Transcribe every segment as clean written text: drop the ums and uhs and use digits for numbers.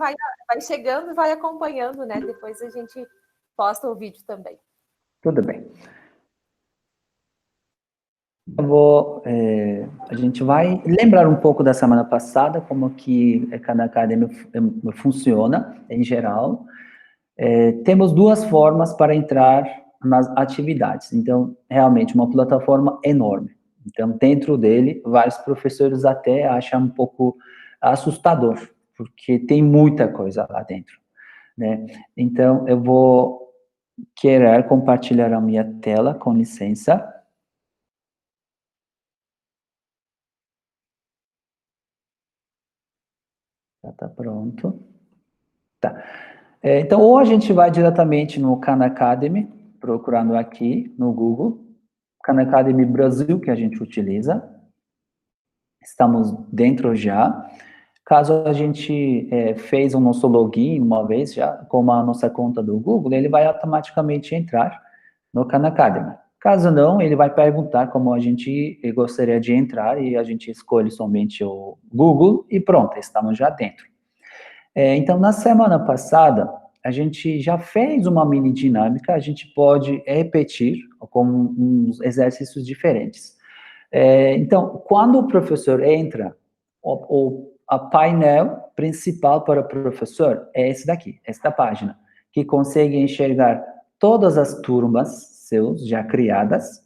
quem vai chegando vai acompanhando, né? Depois a gente posta o vídeo também. Tudo bem. A gente vai lembrar um pouco da semana passada, como que a Khan Academy funciona, em geral. Temos duas formas para entrar nas atividades. Então, realmente, uma plataforma enorme. Então, dentro dele, vários professores até acham um pouco assustador, porque tem muita coisa lá dentro, né? Então, eu vou querer compartilhar a minha tela, com licença. Já está pronto. Tá. Então, ou a gente vai diretamente no Khan Academy, procurando aqui no Google, Khan Academy Brasil, que a gente utiliza. Estamos dentro já. Caso a gente fez o nosso login uma vez já, com a nossa conta do Google, ele vai automaticamente entrar no Khan Academy. Caso não, ele vai perguntar como a gente gostaria de entrar e a gente escolhe somente o Google e pronto, estamos já dentro. Então, na semana passada, a gente já fez uma mini dinâmica, a gente pode repetir com uns exercícios diferentes. Então, quando o professor entra, a painel principal para o professor é esse daqui, esta página, que consegue enxergar todas as turmas seus já criadas.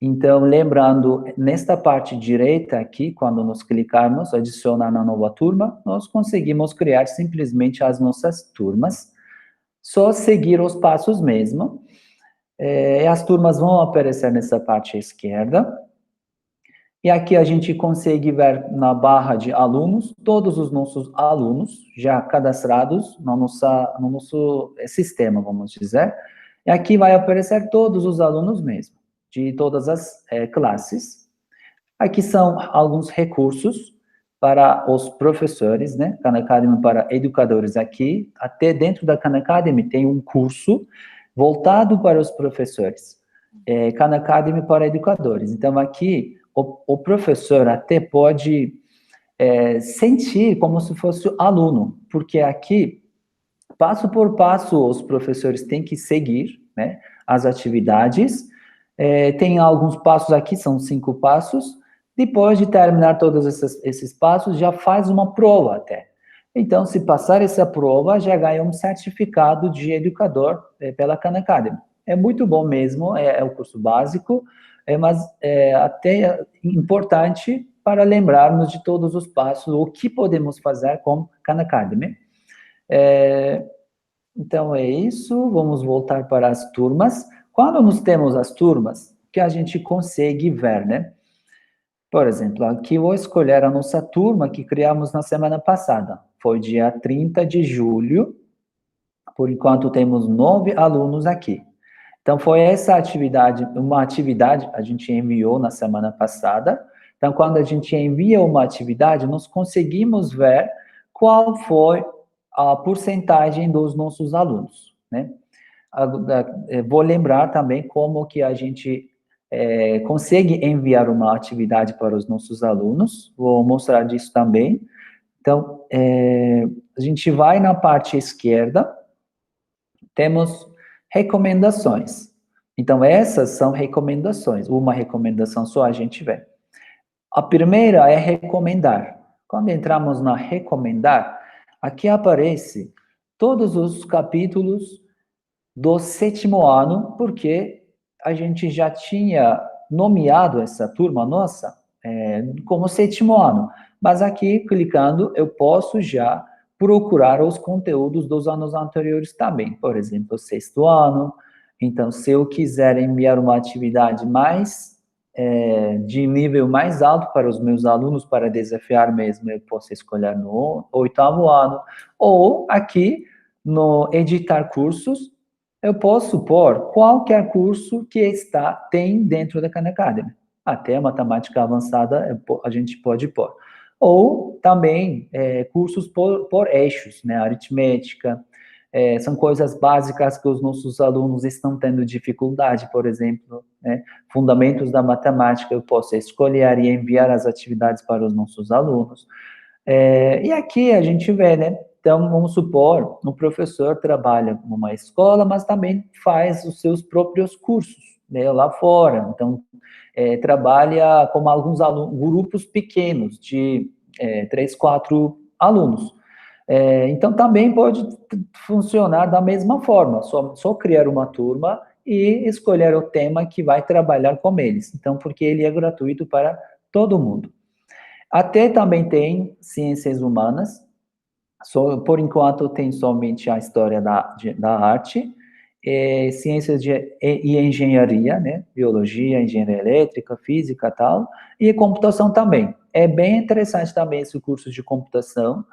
Então, lembrando, nesta parte direita aqui, quando nós clicarmos, adicionar na nova turma, nós conseguimos criar simplesmente as nossas turmas, só seguir os passos mesmo. As turmas vão aparecer nessa parte esquerda, e aqui a gente consegue ver na barra de alunos, todos os nossos alunos já cadastrados no nosso sistema, vamos dizer. E aqui vai aparecer todos os alunos mesmo, de todas as classes. Aqui são alguns recursos para os professores, né? Khan Academy para educadores aqui. Até dentro da Khan Academy tem um curso voltado para os professores. Khan Academy para educadores. Então, aqui, o professor até pode sentir como se fosse aluno, porque aqui, passo por passo, os professores têm que seguir, né, as atividades. Tem alguns passos aqui, são 5 passos. Depois de terminar todos esses passos, já faz uma prova até. Então, se passar essa prova, já ganha um certificado de educador pela Khan Academy. É muito bom mesmo, é o curso básico, mas até importante para lembrarmos de todos os passos, o que podemos fazer com Khan Academy. Então, é isso. Vamos voltar para as turmas. Quando nós temos as turmas, que a gente consegue ver, né? Por exemplo, aqui eu vou escolher a nossa turma que criamos na semana passada. Foi dia 30 de julho. Por enquanto, temos 9 alunos aqui. Então, foi essa atividade, uma atividade a gente enviou na semana passada. Então, quando a gente envia uma atividade, nós conseguimos ver qual foi a porcentagem dos nossos alunos, né? Vou lembrar também como que a gente consegue enviar uma atividade para os nossos alunos. Vou mostrar disso também. Então, a gente vai na parte esquerda, temos recomendações. Então, essas são recomendações. Uma recomendação só a gente vê. A primeira é recomendar. Quando entramos na recomendar, aqui aparece todos os capítulos do 7º ano, porque a gente já tinha nomeado essa turma nossa como 7º ano. Mas aqui, clicando, eu posso já procurar os conteúdos dos anos anteriores também. Por exemplo, 6º ano. Então, se eu quiser enviar uma atividade mais de nível mais alto para os meus alunos, para desafiar mesmo, eu posso escolher no 8º ano. Ou aqui, no editar cursos, eu posso pôr qualquer curso que tem dentro da Khan Academy. Até matemática avançada a gente pode pôr. Ou também cursos por eixos, né? Aritmética, são coisas básicas que os nossos alunos estão tendo dificuldade, por exemplo, né? Fundamentos da matemática, eu posso escolher e enviar as atividades para os nossos alunos. E aqui a gente vê, né? Então, vamos supor, um professor trabalha numa escola, mas também faz os seus próprios cursos, né, lá fora. Então, trabalha com alguns grupos pequenos, de 3, 4 alunos. Então, também pode funcionar da mesma forma, só criar uma turma e escolher o tema que vai trabalhar com eles. Então, porque ele é gratuito para todo mundo. Até também tem ciências humanas, por enquanto tem somente a história da arte, ciências e engenharia, né? Biologia, engenharia elétrica, física e tal, e computação também. É bem interessante também esse curso de computação.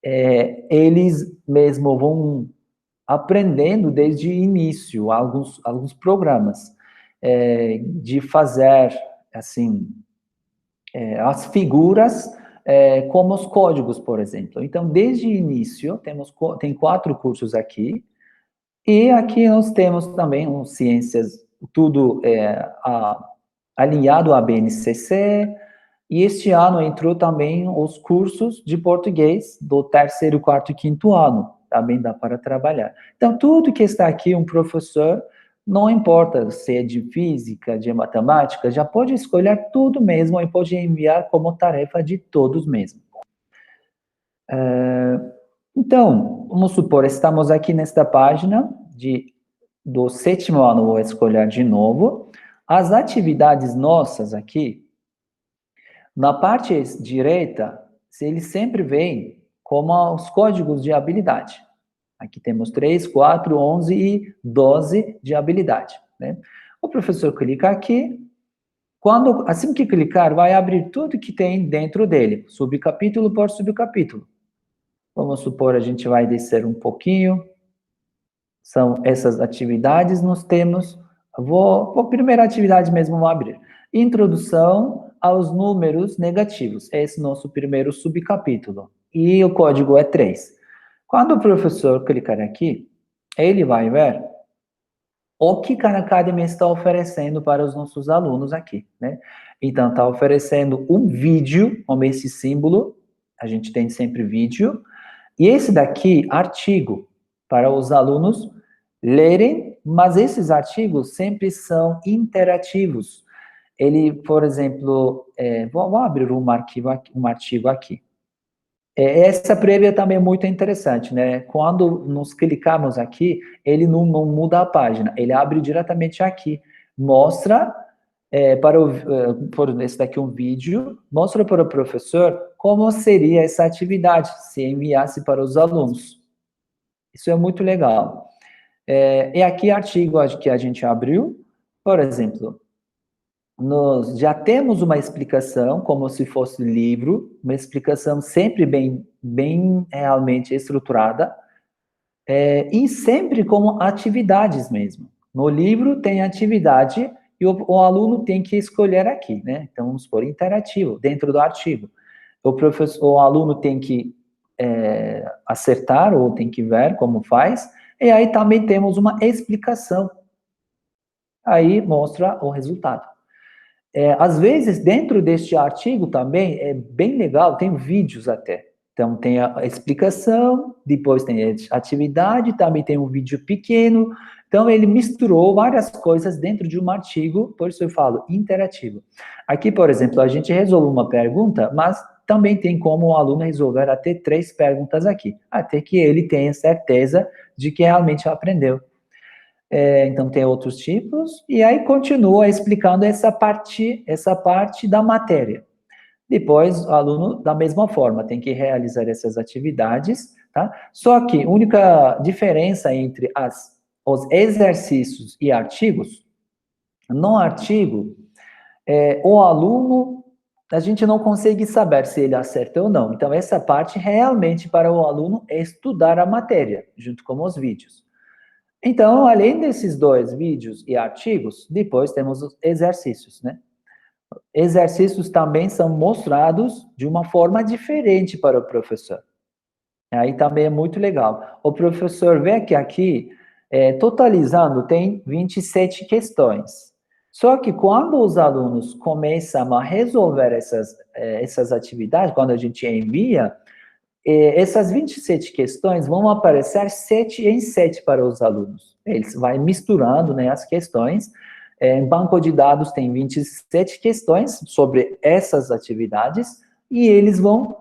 Eles mesmo vão aprendendo desde o início alguns programas, de fazer, assim, as figuras como os códigos, por exemplo. Então, desde o início, tem 4 cursos aqui, e aqui nós temos também ciências, tudo alinhado à BNCC, e este ano entrou também os cursos de português do 3º, 4º e 5º ano, também dá para trabalhar. Então, tudo que está aqui, um professor, não importa se é de física, de matemática, já pode escolher tudo mesmo e pode enviar como tarefa de todos mesmo. Então, vamos supor, estamos aqui nesta página do 7º ano, vou escolher de novo. As atividades nossas aqui, na parte direita, eles sempre vêm como os códigos de habilidade. Aqui temos 3, 4, 11 e 12 de habilidade, né? O professor clica aqui, assim que clicar, vai abrir tudo que tem dentro dele, subcapítulo por subcapítulo. Vamos supor, a gente vai descer um pouquinho, são essas atividades, nós temos, a primeira atividade mesmo vou abrir. Introdução aos números negativos, esse é o nosso primeiro subcapítulo, e o código é 3. Quando o professor clicar aqui, ele vai ver o que Khan Academy está oferecendo para os nossos alunos aqui, né? Então, está oferecendo um vídeo, como esse símbolo, a gente tem sempre vídeo, e esse daqui, artigo, para os alunos lerem, mas esses artigos sempre são interativos. Ele, por exemplo, vou abrir um artigo aqui. Essa prévia também é muito interessante, né? Quando nos clicarmos aqui, ele não muda a página, ele abre diretamente aqui, mostra por esse daqui um vídeo, mostra para o professor como seria essa atividade se enviasse para os alunos. Isso é muito legal. E aqui artigo que a gente abriu, por exemplo, nós já temos uma explicação, como se fosse livro, uma explicação sempre bem realmente estruturada, e sempre como atividades mesmo. No livro tem atividade e o aluno tem que escolher aqui, né? Então, vamos supor, interativo, dentro do artigo. O aluno tem que acertar ou tem que ver como faz, e aí também temos uma explicação. Aí mostra o resultado. Às vezes, dentro deste artigo também, é bem legal, tem vídeos até. Então, tem a explicação, depois tem a atividade, também tem um vídeo pequeno. Então, ele misturou várias coisas dentro de um artigo, por isso eu falo interativo. Aqui, por exemplo, a gente resolve uma pergunta, mas também tem como o aluno resolver até 3 perguntas aqui, até que ele tenha certeza de que realmente aprendeu. Então, tem outros tipos, e aí continua explicando essa parte da matéria. Depois, o aluno, da mesma forma, tem que realizar essas atividades, tá? Só que a única diferença entre os exercícios e artigos, no artigo, o aluno, a gente não consegue saber se ele acerta ou não. Então, essa parte realmente para o aluno é estudar a matéria, junto com os vídeos. Então, além desses 2 vídeos e artigos, depois temos os exercícios, né? Exercícios também são mostrados de uma forma diferente para o professor. Aí também é muito legal. O professor vê que aqui, totalizando, tem 27 questões. Só que quando os alunos começam a resolver essas atividades, quando a gente envia, essas 27 questões vão aparecer 7 em 7 para os alunos. Eles vão misturando, né, as questões. Em banco de dados tem 27 questões sobre essas atividades e eles vão,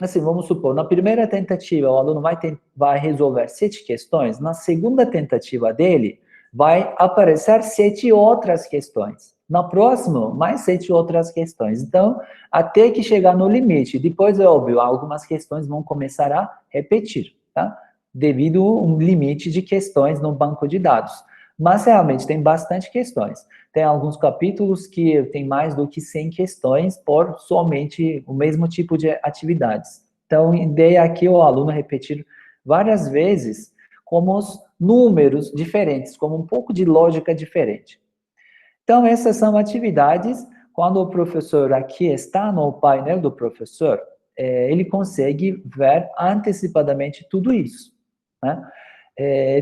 assim, vamos supor, na primeira tentativa o aluno vai resolver 7 questões, na segunda tentativa dele vai aparecer 7 outras questões. Na próxima, mais 7 outras questões. Então, até que chegar no limite. Depois, é óbvio, algumas questões vão começar a repetir, tá? Devido a um limite de questões no banco de dados. Mas, realmente, tem bastante questões. Tem alguns capítulos que tem mais do que 100 questões por somente o mesmo tipo de atividades. Então, a ideia aqui é o aluno repetir várias vezes como os números diferentes, como um pouco de lógica diferente. Então, essas são atividades, quando o professor aqui está no painel do professor, ele consegue ver antecipadamente tudo isso, né?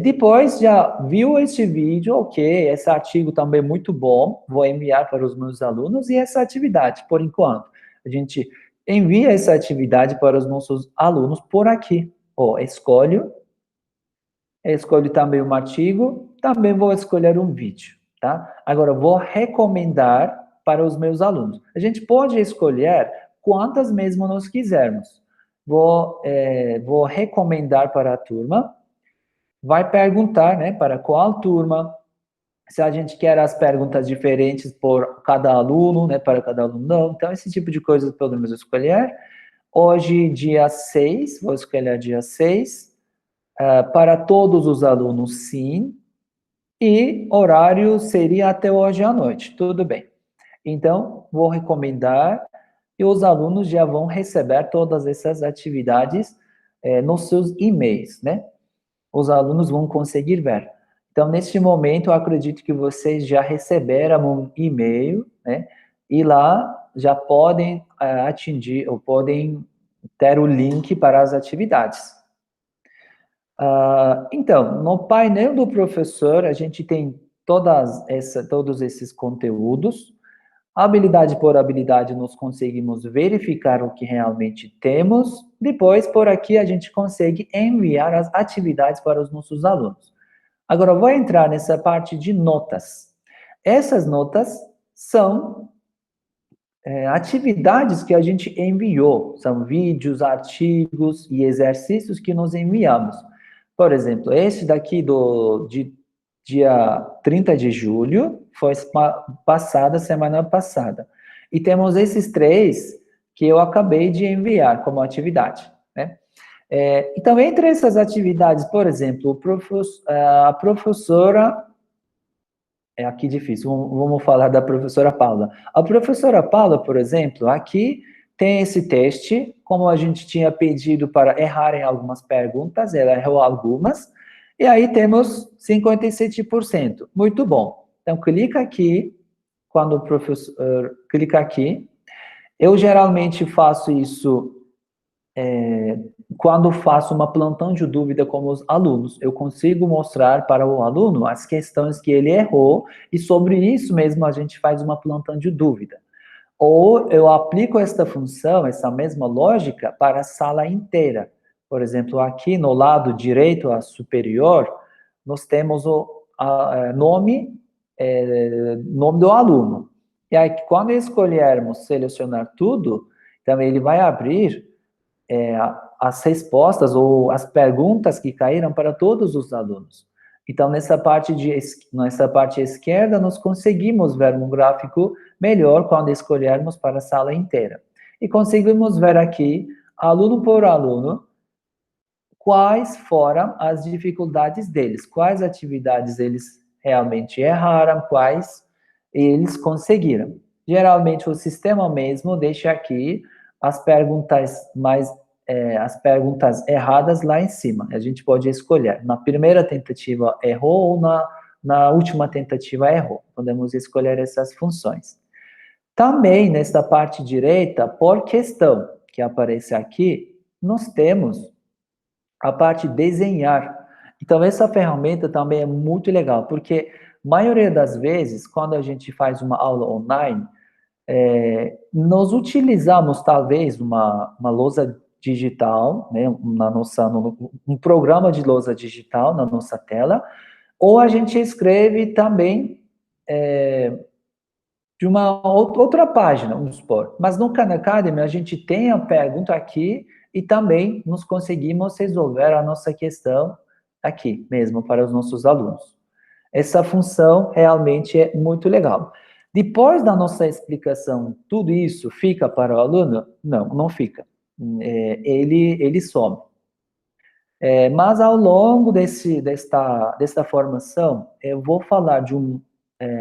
Depois, já viu este vídeo, ok, esse artigo também é muito bom, vou enviar para os meus alunos, e essa atividade, por enquanto, a gente envia essa atividade para os nossos alunos por aqui. Escolho também um artigo, também vou escolher um vídeo, tá? Agora, vou recomendar para os meus alunos. A gente pode escolher quantas mesmo nós quisermos. Vou recomendar para a turma, vai perguntar, né, para qual turma, se a gente quer as perguntas diferentes por cada aluno, né, para cada aluno não. Então, esse tipo de coisas podemos escolher. Hoje, dia 6, vou escolher dia 6, para todos os alunos, sim, e horário seria até hoje à noite, tudo bem. Então, vou recomendar e os alunos já vão receber todas essas atividades nos seus e-mails, né? Os alunos vão conseguir ver. Então, neste momento, eu acredito que vocês já receberam um e-mail, né? E lá já podem atingir, ou podem ter o link para as atividades. Então, no painel do professor, a gente tem todos esses conteúdos. Habilidade por habilidade, nós conseguimos verificar o que realmente temos. Depois, por aqui, a gente consegue enviar as atividades para os nossos alunos. Agora, eu vou entrar nessa parte de notas. Essas notas são atividades que a gente enviou. São vídeos, artigos e exercícios que nós enviamos. Por exemplo, esse daqui de dia 30 de julho foi semana passada. E temos esses 3 que eu acabei de enviar como atividade, né? Então, entre essas atividades, por exemplo, a professora... aqui difícil, vamos falar da professora Paula. A professora Paula, por exemplo, aqui tem esse teste, como a gente tinha pedido para errar em algumas perguntas, ela errou algumas, e aí temos 57%. Muito bom. Então, clica aqui, quando o professor clica aqui. Eu geralmente faço isso quando faço uma plantão de dúvida com os alunos. Eu consigo mostrar para o aluno as questões que ele errou, e sobre isso mesmo a gente faz uma plantão de dúvida. Ou eu aplico esta função, essa mesma lógica, para a sala inteira. Por exemplo, aqui no lado direito, a superior, nós temos o nome do aluno. E aí, quando escolhermos selecionar tudo, então ele vai abrir as respostas ou as perguntas que caíram para todos os alunos. Então, nessa parte esquerda, nós conseguimos ver um gráfico melhor quando escolhermos para a sala inteira. E conseguimos ver aqui, aluno por aluno, quais foram as dificuldades deles, quais atividades eles realmente erraram, quais eles conseguiram. Geralmente, o sistema mesmo deixa aqui as perguntas as perguntas erradas lá em cima. A gente pode escolher. Na primeira tentativa errou ou na última tentativa errou. Podemos escolher essas funções. Também, nesta parte direita, por questão, que aparece aqui, nós temos a parte desenhar. Então, essa ferramenta também é muito legal, porque a maioria das vezes, quando a gente faz uma aula online, nós utilizamos talvez uma lousa digital, né, um programa de lousa digital na nossa tela, ou a gente escreve também de uma outra página, vamos supor. Mas no Khan Academy, a gente tem a pergunta aqui e também nós conseguimos resolver a nossa questão aqui mesmo para os nossos alunos. Essa função realmente é muito legal. Depois da nossa explicação, tudo isso fica para o aluno? Não, não fica. Ele some. Mas ao longo desta formação, eu vou falar de um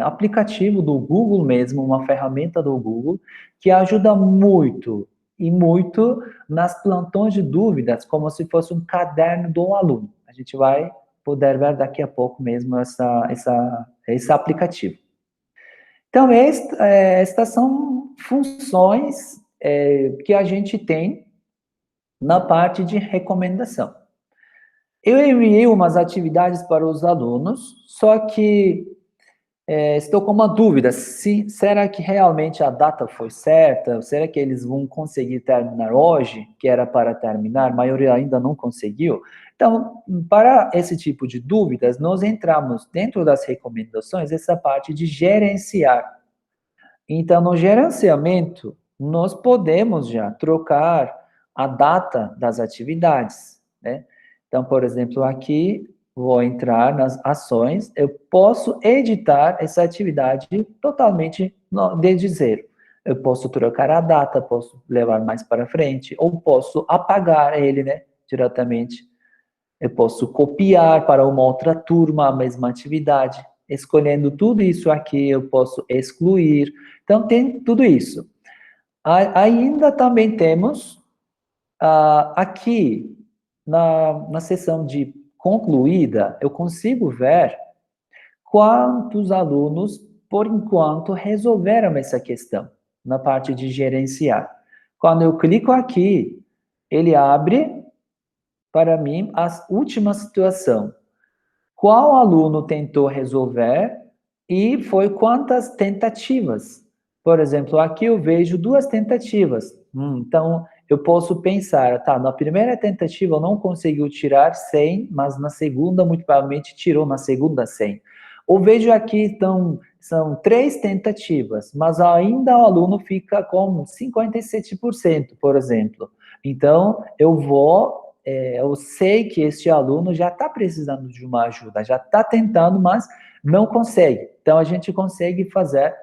aplicativo do Google mesmo, uma ferramenta do Google, que ajuda muito, e muito, nas plantões de dúvidas, como se fosse um caderno do aluno. A gente vai poder ver daqui a pouco mesmo esse aplicativo. Então, estas são funções que a gente tem na parte de recomendação. Eu enviei umas atividades para os alunos, só que estou com uma dúvida, será que realmente a data foi certa? Será que eles vão conseguir terminar hoje, que era para terminar? A maioria ainda não conseguiu. Então, para esse tipo de dúvidas, nós entramos dentro das recomendações, essa parte de gerenciar. Então, no gerenciamento, nós podemos já trocar a data das atividades, né? Então, por exemplo, aqui, vou entrar nas ações, eu posso editar essa atividade totalmente desde zero. Eu posso trocar a data, posso levar mais para frente, ou posso apagar ele, né, diretamente. Eu posso copiar para uma outra turma a mesma atividade. Escolhendo tudo isso aqui, eu posso excluir. Então, tem tudo isso. Ainda também temos aqui, na seção de concluída, eu consigo ver quantos alunos, por enquanto, resolveram essa questão, na parte de gerenciar. Quando eu clico aqui, ele abre, para mim, a última situação. Qual aluno tentou resolver e foi quantas tentativas? Por exemplo, aqui eu vejo 2 tentativas. Então, eu posso pensar, tá, na primeira tentativa eu não conseguiu tirar 100, mas na segunda, muito provavelmente, tirou na segunda 100. Ou vejo aqui, então, são 3 tentativas, mas ainda o aluno fica com 57%, por exemplo. Então, eu sei que este aluno já está precisando de uma ajuda, já está tentando, mas não consegue. Então, a gente consegue fazer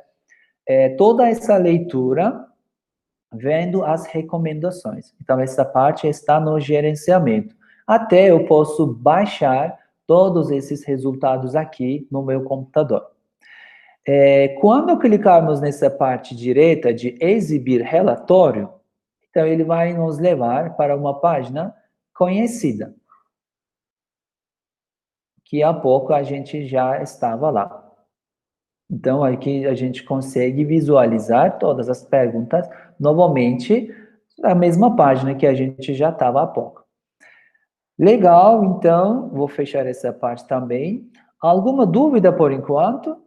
toda essa leitura vendo as recomendações. Então, essa parte está no gerenciamento. Até eu posso baixar todos esses resultados aqui no meu computador. Quando clicarmos nessa parte direita de exibir relatório, então ele vai nos levar para uma página conhecida, que há pouco a gente já estava lá. Então, aqui a gente consegue visualizar todas as perguntas, novamente, na mesma página que a gente já estava há pouco. Legal, então, vou fechar essa parte também. Alguma dúvida por enquanto?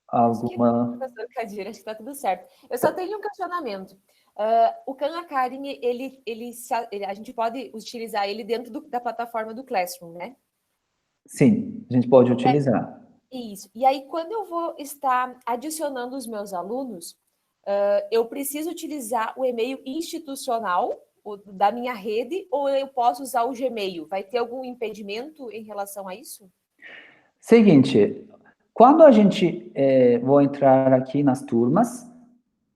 Alguma... Professor Kadir, acho que está tudo certo. Eu só tenho um questionamento. O Khan Academy, a gente pode utilizar ele dentro da plataforma do Classroom, né? Sim, a gente pode utilizar. Isso. E aí, quando eu vou estar adicionando os meus alunos, eu preciso utilizar o e-mail institucional da minha rede ou eu posso usar o Gmail? Vai ter algum impedimento em relação a isso? Seguinte, quando a gente vou entrar aqui nas turmas,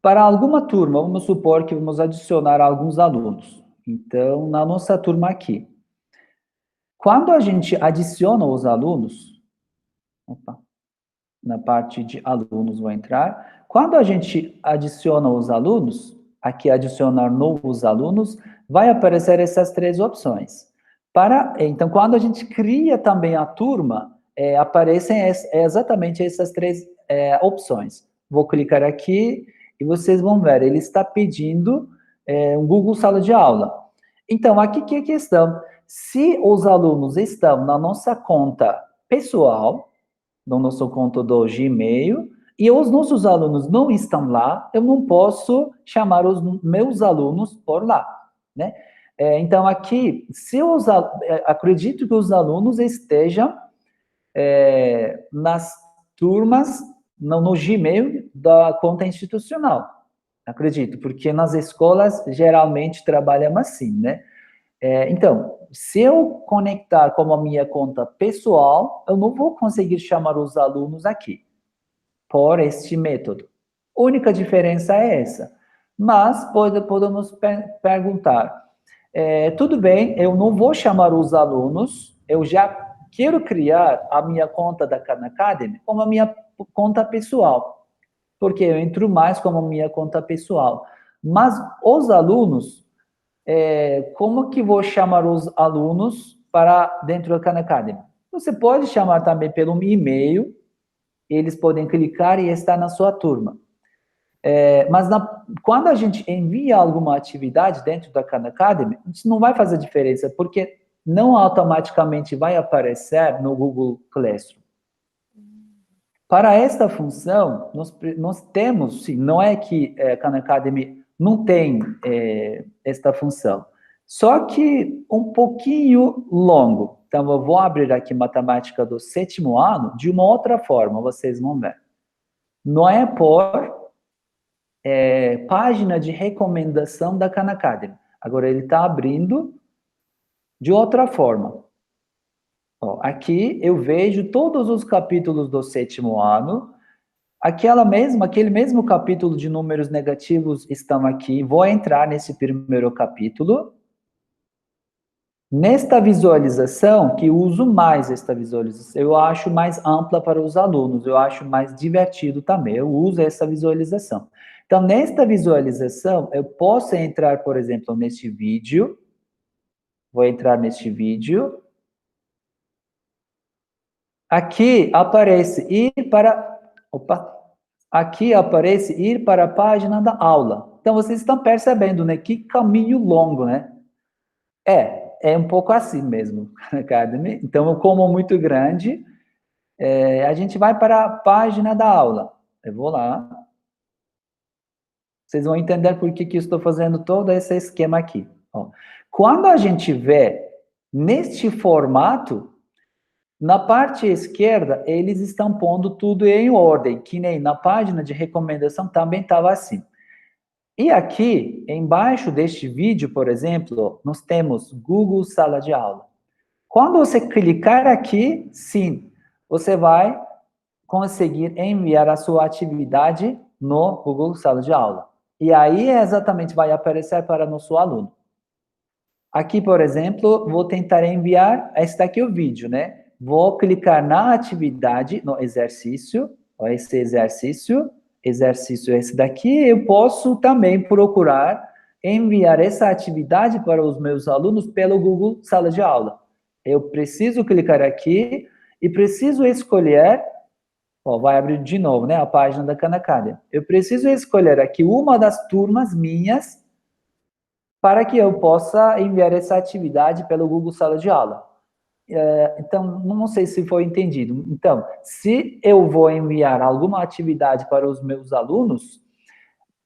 para alguma turma, vamos supor que vamos adicionar alguns alunos. Então, na nossa turma aqui, quando a gente adiciona os alunos, na parte de alunos vou entrar, quando a gente adiciona os alunos, aqui adicionar novos alunos, vai aparecer essas 3 opções. Então, quando a gente cria também a turma, aparecem exatamente essas 3 opções. Vou clicar aqui e vocês vão ver, ele está pedindo um Google Sala de Aula. Então, aqui que é a questão. Se os alunos estão na nossa conta pessoal, no nosso conto do Gmail, e os nossos alunos não estão lá, eu não posso chamar os meus alunos por lá, né? Então, aqui, acredito que os alunos estejam nas turmas, no Gmail da conta institucional. Acredito, porque nas escolas geralmente trabalham assim, né? Então, se eu conectar como a minha conta pessoal, eu não vou conseguir chamar os alunos aqui, por este método. A única diferença é essa. Mas podemos perguntar, tudo bem, eu não vou chamar os alunos, eu já quero criar a minha conta da Khan Academy como a minha conta pessoal, porque eu entro mais como a minha conta pessoal. Mas os alunos, como que vou chamar os alunos para dentro da Khan Academy? Você pode chamar também pelo e-mail, eles podem clicar e estar na sua turma. Mas quando a gente envia alguma atividade dentro da Khan Academy, isso não vai fazer diferença, porque não automaticamente vai aparecer no Google Classroom. Para esta função, nós temos, sim, não é que Khan Academy não tem esta função, só que um pouquinho longo. Então, eu vou abrir aqui matemática do 7º ano de uma outra forma, vocês vão ver. Não é por página de recomendação da Khan Academy. Agora, ele está abrindo de outra forma. Ó, aqui eu vejo todos os capítulos do 7º ano. Aquele mesmo capítulo de números negativos estão aqui. Vou entrar nesse primeiro capítulo. Nesta visualização, que eu uso mais esta visualização, eu acho mais ampla para os alunos, eu acho mais divertido também, eu uso essa visualização. Então, nesta visualização, eu posso entrar, por exemplo, neste vídeo, vou entrar neste vídeo. Aqui aparece aqui aparece ir para a página da aula. Então, vocês estão percebendo, né, que caminho longo, né? É um pouco assim mesmo, Academy. Então, como muito grande, a gente vai para a página da aula. Eu vou lá. Vocês vão entender por que eu estou fazendo todo esse esquema aqui. Ó, quando a gente vê neste formato, na parte esquerda, eles estão pondo tudo em ordem, que nem na página de recomendação também estava assim. E aqui, embaixo deste vídeo, por exemplo, nós temos Google Sala de Aula. Quando você clicar aqui, sim, você vai conseguir enviar a sua atividade no Google Sala de Aula. E aí, exatamente, vai aparecer para nosso aluno. Aqui, por exemplo, vou tentar enviar, este aqui é o vídeo, né? Vou clicar na atividade, no exercício, esse exercício esse daqui, eu posso também procurar enviar essa atividade para os meus alunos pelo Google Sala de Aula. Eu preciso clicar aqui e preciso escolher, vai abrir de novo, né, a página da Khan Academy. Eu preciso escolher aqui uma das turmas minhas para que eu possa enviar essa atividade pelo Google Sala de Aula. Então, não sei se foi entendido. Então, se eu vou enviar alguma atividade para os meus alunos,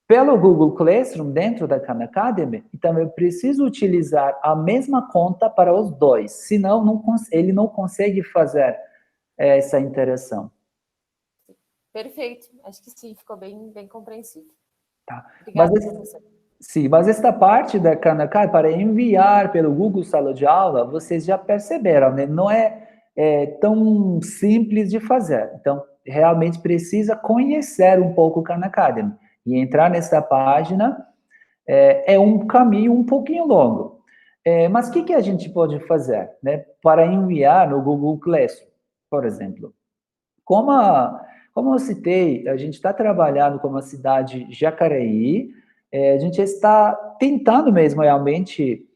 pelo Google Classroom, dentro da Khan Academy, então eu preciso utilizar a mesma conta para os dois, senão ele não consegue fazer essa interação. Perfeito, acho que sim, ficou bem compreensível. Tá. Obrigada, professor. Sim, mas esta parte da Khan Academy, para enviar pelo Google Sala de Aula, vocês já perceberam, né? Não é tão simples de fazer. Então, realmente precisa conhecer um pouco o Khan Academy. E entrar nessa página é um caminho um pouquinho longo. Mas o que a gente pode fazer, né, para enviar no Google Classroom, por exemplo? Como eu citei, a gente está trabalhando com a cidade de Jacareí, a gente está tentando mesmo realmente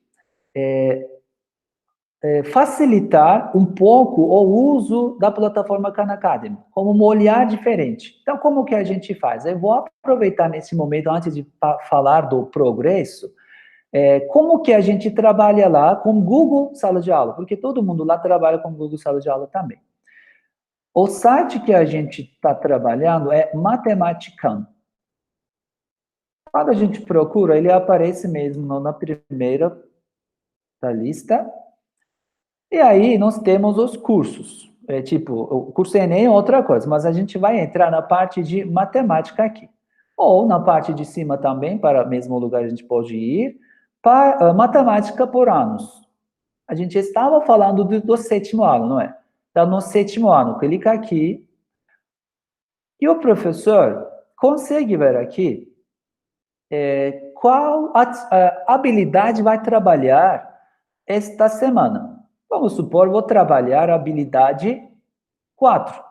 facilitar um pouco o uso da plataforma Khan Academy, como um olhar diferente. Então, como que a gente faz? Eu vou aproveitar nesse momento, antes de falar do progresso, como que a gente trabalha lá com Google Sala de Aula, porque todo mundo lá trabalha com Google Sala de Aula também. O site que a gente está trabalhando é Matematicam. Quando a gente procura, ele aparece mesmo na primeira da lista. E aí nós temos os cursos. É tipo, o curso Enem é outra coisa, mas a gente vai entrar na parte de matemática aqui. Ou na parte de cima também, para o mesmo lugar a gente pode ir, para matemática por anos. A gente estava falando do sétimo ano, não é? Então, no sétimo ano, clica aqui, e o professor consegue ver aqui qual habilidade vai trabalhar esta semana. Vamos supor, vou trabalhar a habilidade 4,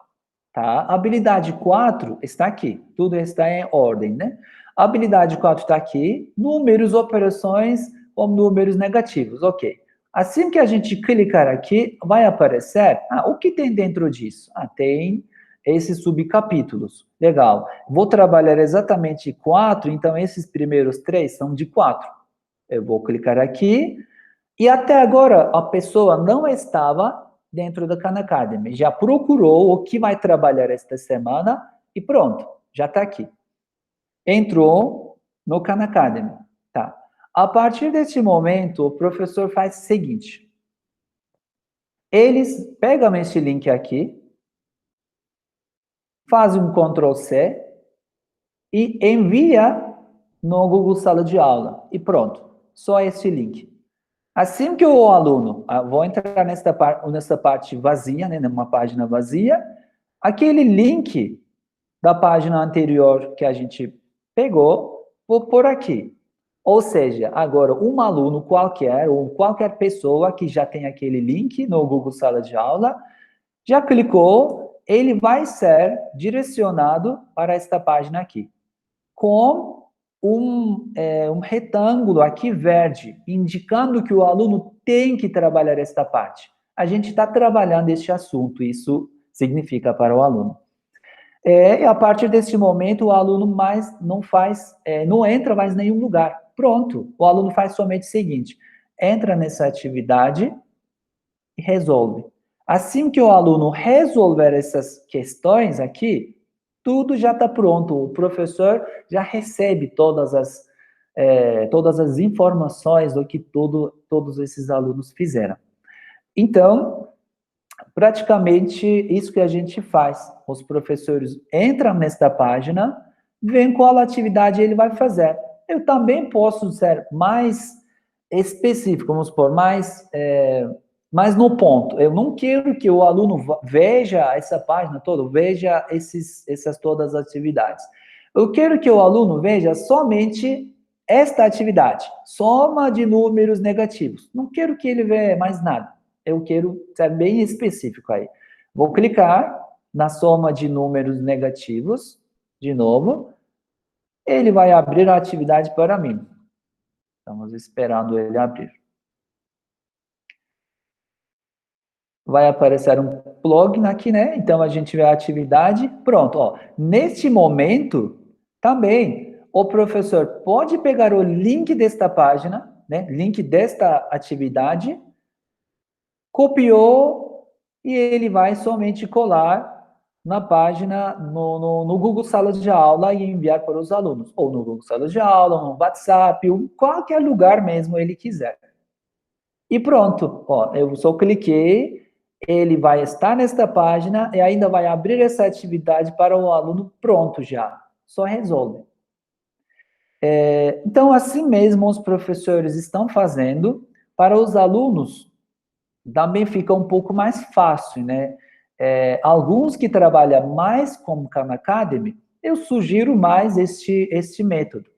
tá? A habilidade 4 está aqui, tudo está em ordem, né? A habilidade 4 está aqui, números, operações ou números negativos, ok. Assim que a gente clicar aqui, vai aparecer, o que tem dentro disso? Tem esses subcapítulos, legal. Vou trabalhar exatamente 4, então esses primeiros 3 são de 4. Eu vou clicar aqui, e até agora a pessoa não estava dentro da Khan Academy, já procurou o que vai trabalhar esta semana e pronto, já está aqui. Entrou no Khan Academy, tá? A partir desse momento, o professor faz o seguinte, eles pegam esse link aqui, fazem um Ctrl+C e envia no Google Sala de Aula e pronto, só esse link. Assim que o aluno, vou entrar nessa parte vazia, né, numa página vazia, aquele link da página anterior que a gente pegou, vou pôr aqui. Ou seja, agora um aluno qualquer, ou qualquer pessoa que já tem aquele link no Google Sala de Aula, já clicou, ele vai ser direcionado para esta página aqui, com um retângulo aqui verde, indicando que o aluno tem que trabalhar esta parte. A gente está trabalhando este assunto, isso significa para o aluno. E a partir desse momento, o aluno não entra mais em nenhum lugar. Pronto, o aluno faz somente o seguinte, entra nessa atividade e resolve. Assim que o aluno resolver essas questões aqui, tudo já está pronto. O professor já recebe todas as informações do que todos esses alunos fizeram. Então, praticamente isso que a gente faz. Os professores entram nesta página, veem qual atividade ele vai fazer. Eu também posso ser mais específico, vamos supor, mais no ponto. Eu não quero que o aluno veja essa página toda, veja essas todas as atividades. Eu quero que o aluno veja somente esta atividade, soma de números negativos. Não quero que ele veja mais nada. Eu quero ser bem específico aí. Vou clicar na soma de números negativos, de novo. Ele vai abrir a atividade para mim. Estamos esperando ele abrir. Vai aparecer um plugin aqui, né? Então, a gente vê a atividade. Pronto, ó. Neste momento, também, o professor pode pegar o link desta página, né? Link desta atividade, copiou e ele vai somente colar na página, no Google Sala de Aula e enviar para os alunos. Ou no Google Sala de Aula, no WhatsApp, ou em qualquer lugar mesmo ele quiser. E pronto, ó, eu só cliquei, ele vai estar nesta página e ainda vai abrir essa atividade para o aluno pronto já. Só resolve. Então, assim mesmo os professores estão fazendo. Para os alunos, também fica um pouco mais fácil, né? Alguns que trabalham mais com Khan Academy, eu sugiro mais este método.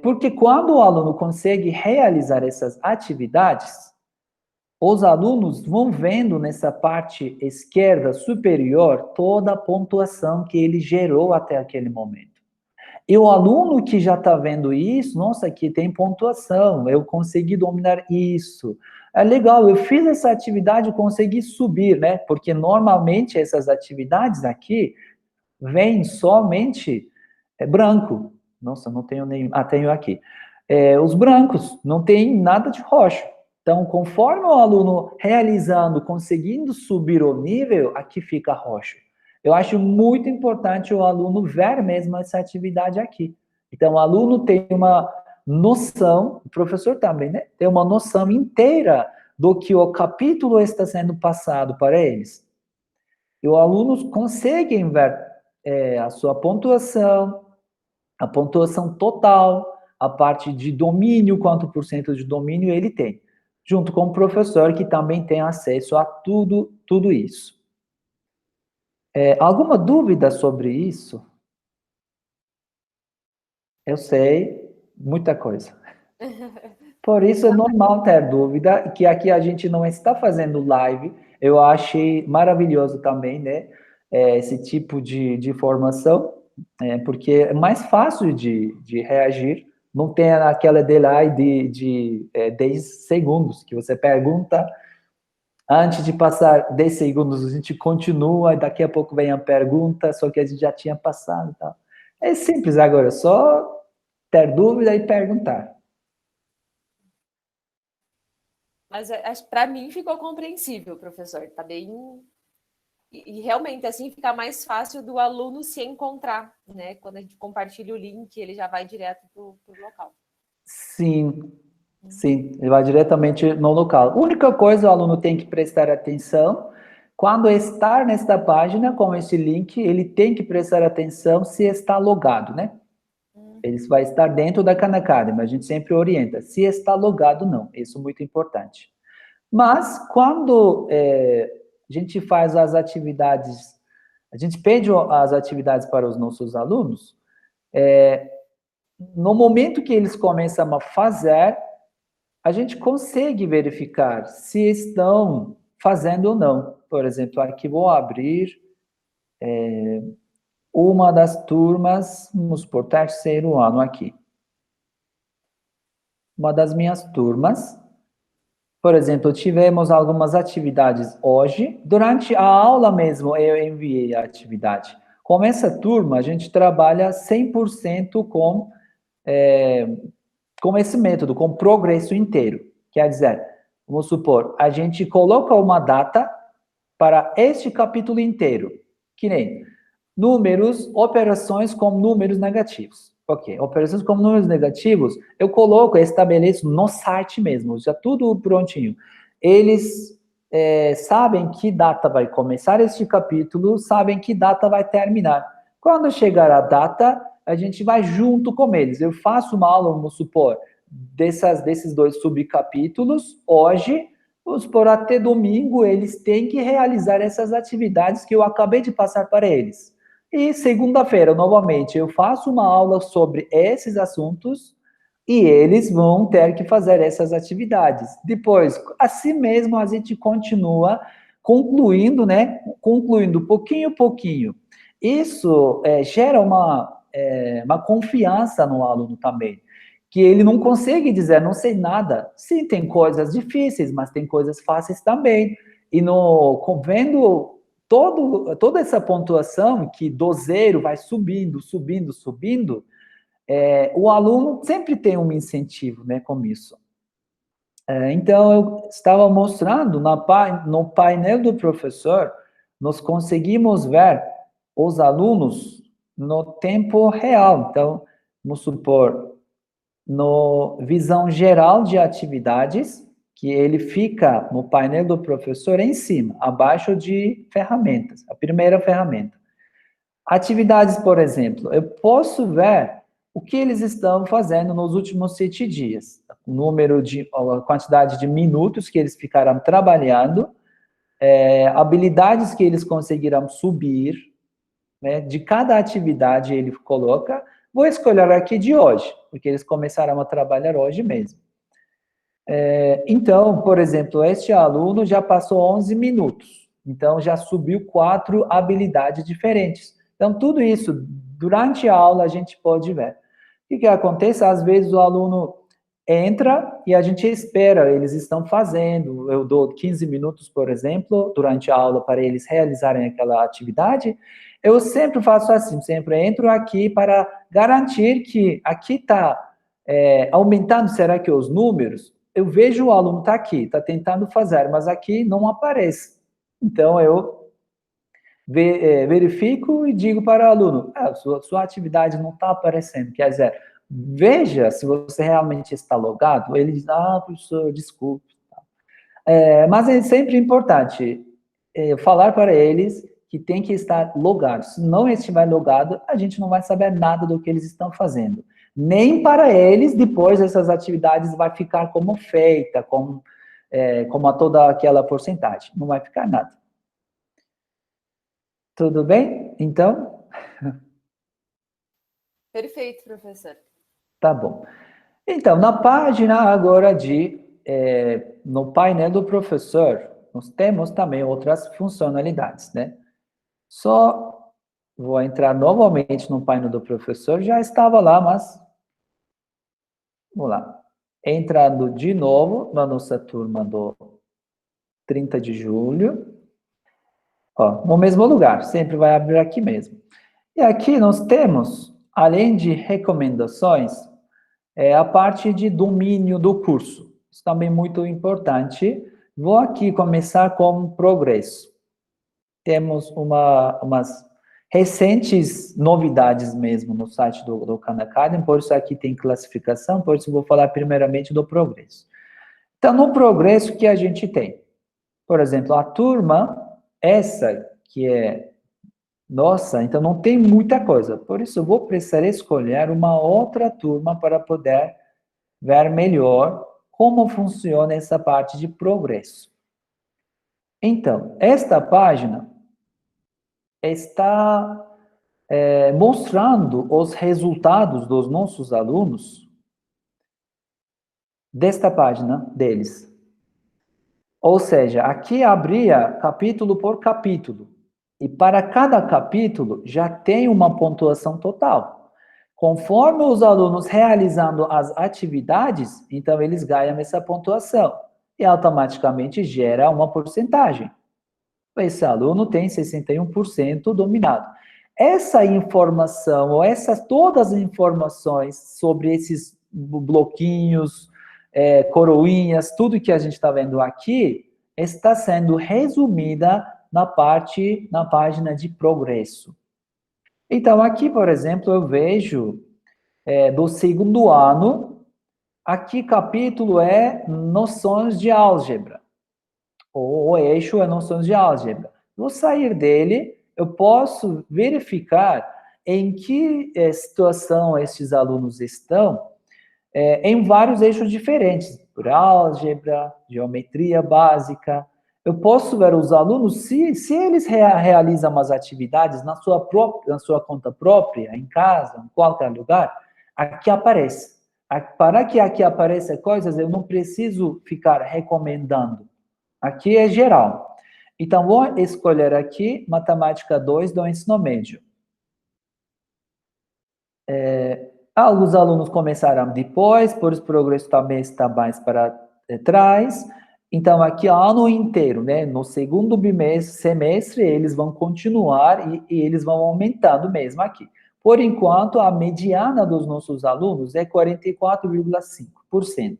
Porque quando o aluno consegue realizar essas atividades, os alunos vão vendo nessa parte esquerda superior toda a pontuação que ele gerou até aquele momento. E o aluno que já está vendo isso, nossa, aqui tem pontuação, eu consegui dominar isso. É legal, eu fiz essa atividade, consegui subir, né? Porque normalmente essas atividades aqui vêm somente branco. Nossa, não tenho nenhum. Tenho aqui. Os brancos, não tem nada de roxo. Então, conforme o aluno realizando, conseguindo subir o nível, aqui fica roxo. Eu acho muito importante o aluno ver mesmo essa atividade aqui. Então, o aluno tem uma noção, o professor também, né? Tem uma noção inteira do que o capítulo está sendo passado para eles. E os alunos conseguem ver a sua pontuação, a pontuação total, a parte de domínio, quanto por cento de domínio ele tem, junto com o professor que também tem acesso a tudo isso. Alguma dúvida sobre isso? Eu sei, muita coisa. Por isso é normal ter dúvida, que aqui a gente não está fazendo live. Eu achei maravilhoso também, né? Esse tipo de formação, porque é mais fácil de reagir. Não tem aquela delay de 10 segundos, que você pergunta, antes de passar 10 segundos, a gente continua, e daqui a pouco vem a pergunta, só que a gente já tinha passado e tal. É simples agora, só ter dúvida e perguntar. Mas para mim ficou compreensível, professor. Tá bem. E realmente, assim, fica mais fácil do aluno se encontrar, né? Quando a gente compartilha o link, ele já vai direto para o local. Sim, sim, ele vai diretamente no local. A única coisa o aluno tem que prestar atenção, quando estar nesta página com esse link, ele tem que prestar atenção se está logado, né? Ele vai estar dentro da Khan Academy, a gente sempre orienta. Se está logado, não. Isso é muito importante. Mas, quando a gente faz as atividades, a gente pede as atividades para os nossos alunos, no momento que eles começam a fazer, a gente consegue verificar se estão fazendo ou não. Por exemplo, aqui vou abrir uma das turmas, vamos por terceiro ano aqui. Uma das minhas turmas. Por exemplo, tivemos algumas atividades hoje. Durante a aula mesmo, eu enviei a atividade. Com essa turma, a gente trabalha 100% com esse método, com progresso inteiro. Quer dizer, vamos supor, a gente coloca uma data para este capítulo inteiro, que nem números, operações com números negativos. Ok, operações com números negativos, eu coloco, estabeleço no site mesmo, já tudo prontinho. Eles sabem que data vai começar este capítulo, sabem que data vai terminar. Quando chegar a data, a gente vai junto com eles. Eu faço uma aula, vamos supor, desses dois subcapítulos, hoje, vamos supor, até domingo, eles têm que realizar essas atividades que eu acabei de passar para eles. E segunda-feira, novamente, eu faço uma aula sobre esses assuntos e eles vão ter que fazer essas atividades. Depois, assim mesmo, a gente continua concluindo, né? Concluindo pouquinho a pouquinho. Isso gera uma confiança no aluno também, que ele não consegue dizer, não sei nada. Sim, tem coisas difíceis, mas tem coisas fáceis também. E vendo toda essa pontuação que do zero vai subindo, subindo, subindo, o aluno sempre tem um incentivo, né, com isso. Então, eu estava mostrando no painel do professor, nós conseguimos ver os alunos no tempo real. Então, vamos supor, no visão geral de atividades, que ele fica no painel do professor em cima, abaixo de ferramentas, a primeira ferramenta. Atividades, por exemplo, eu posso ver o que eles estão fazendo nos últimos 7 dias, a quantidade de minutos que eles ficaram trabalhando, habilidades que eles conseguiram subir, né, de cada atividade ele coloca. Vou escolher aqui de hoje, porque eles começaram a trabalhar hoje mesmo. Então, por exemplo, este aluno já passou 11 minutos, então já subiu 4 habilidades diferentes. Então, tudo isso, durante a aula, a gente pode ver. O que acontece? Às vezes o aluno entra e a gente espera, eles estão fazendo, eu dou 15 minutos, por exemplo, durante a aula para eles realizarem aquela atividade. Eu sempre faço assim, sempre entro aqui para garantir que aqui está aumentando, será que os números? eu vejo o aluno está aqui, está tentando fazer, mas aqui não aparece. Então, eu verifico e digo para o aluno, sua atividade não está aparecendo. Quer dizer, veja se você realmente está logado. Ele diz, professor, desculpe. Mas é sempre importante falar para eles que tem que estar logado. Se não estiver logado, a gente não vai saber nada do que eles estão fazendo. Nem para eles, depois essas atividades vai ficar como feita, como a toda aquela porcentagem. Não vai ficar nada. Tudo bem? Então? Perfeito, professor. Tá bom. Então, na página agora no painel do professor, nós temos também outras funcionalidades, né? Só vou entrar novamente no painel do professor, já estava lá, mas vamos lá. Entrando de novo na nossa turma do 30 de julho. Ó, no mesmo lugar, sempre vai abrir aqui mesmo. E aqui nós temos, além de recomendações, a parte de domínio do curso. Isso também é muito importante. Vou aqui começar com progresso. Temos umas recentes novidades mesmo no site do Khan Academy, por isso aqui tem classificação, por isso vou falar primeiramente do progresso. Então, no progresso, o que a gente tem? Por exemplo, a turma, essa que é nossa, então não tem muita coisa, por isso eu vou precisar escolher uma outra turma para poder ver melhor como funciona essa parte de progresso. Então, esta página está mostrando os resultados dos nossos alunos desta página deles. Ou seja, aqui abria capítulo por capítulo. E para cada capítulo já tem uma pontuação total. Conforme os alunos realizando as atividades, então eles ganham essa pontuação. E automaticamente gera uma porcentagem. Esse aluno tem 61% dominado. Essa informação, ou todas as informações sobre esses bloquinhos, coroinhas, tudo que a gente está vendo aqui, está sendo resumida na página de progresso. Então, aqui, por exemplo, eu vejo do segundo ano, aqui capítulo é noções de álgebra. O eixo é noções de álgebra. No sair dele, eu posso verificar em que situação esses alunos estão em vários eixos diferentes, por álgebra, geometria básica. Eu posso ver os alunos, se eles realizam umas atividades na sua conta própria, em casa, em qualquer lugar, aqui aparece. Para que aqui apareça coisas, eu não preciso ficar recomendando. Aqui é geral. Então, vou escolher aqui Matemática 2 do ensino médio. Alguns alunos começaram depois, por isso o progresso também está mais para trás. Então, aqui, ano inteiro, né? No segundo semestre, eles vão continuar e eles vão aumentando mesmo aqui. Por enquanto, a mediana dos nossos alunos é 44,5%.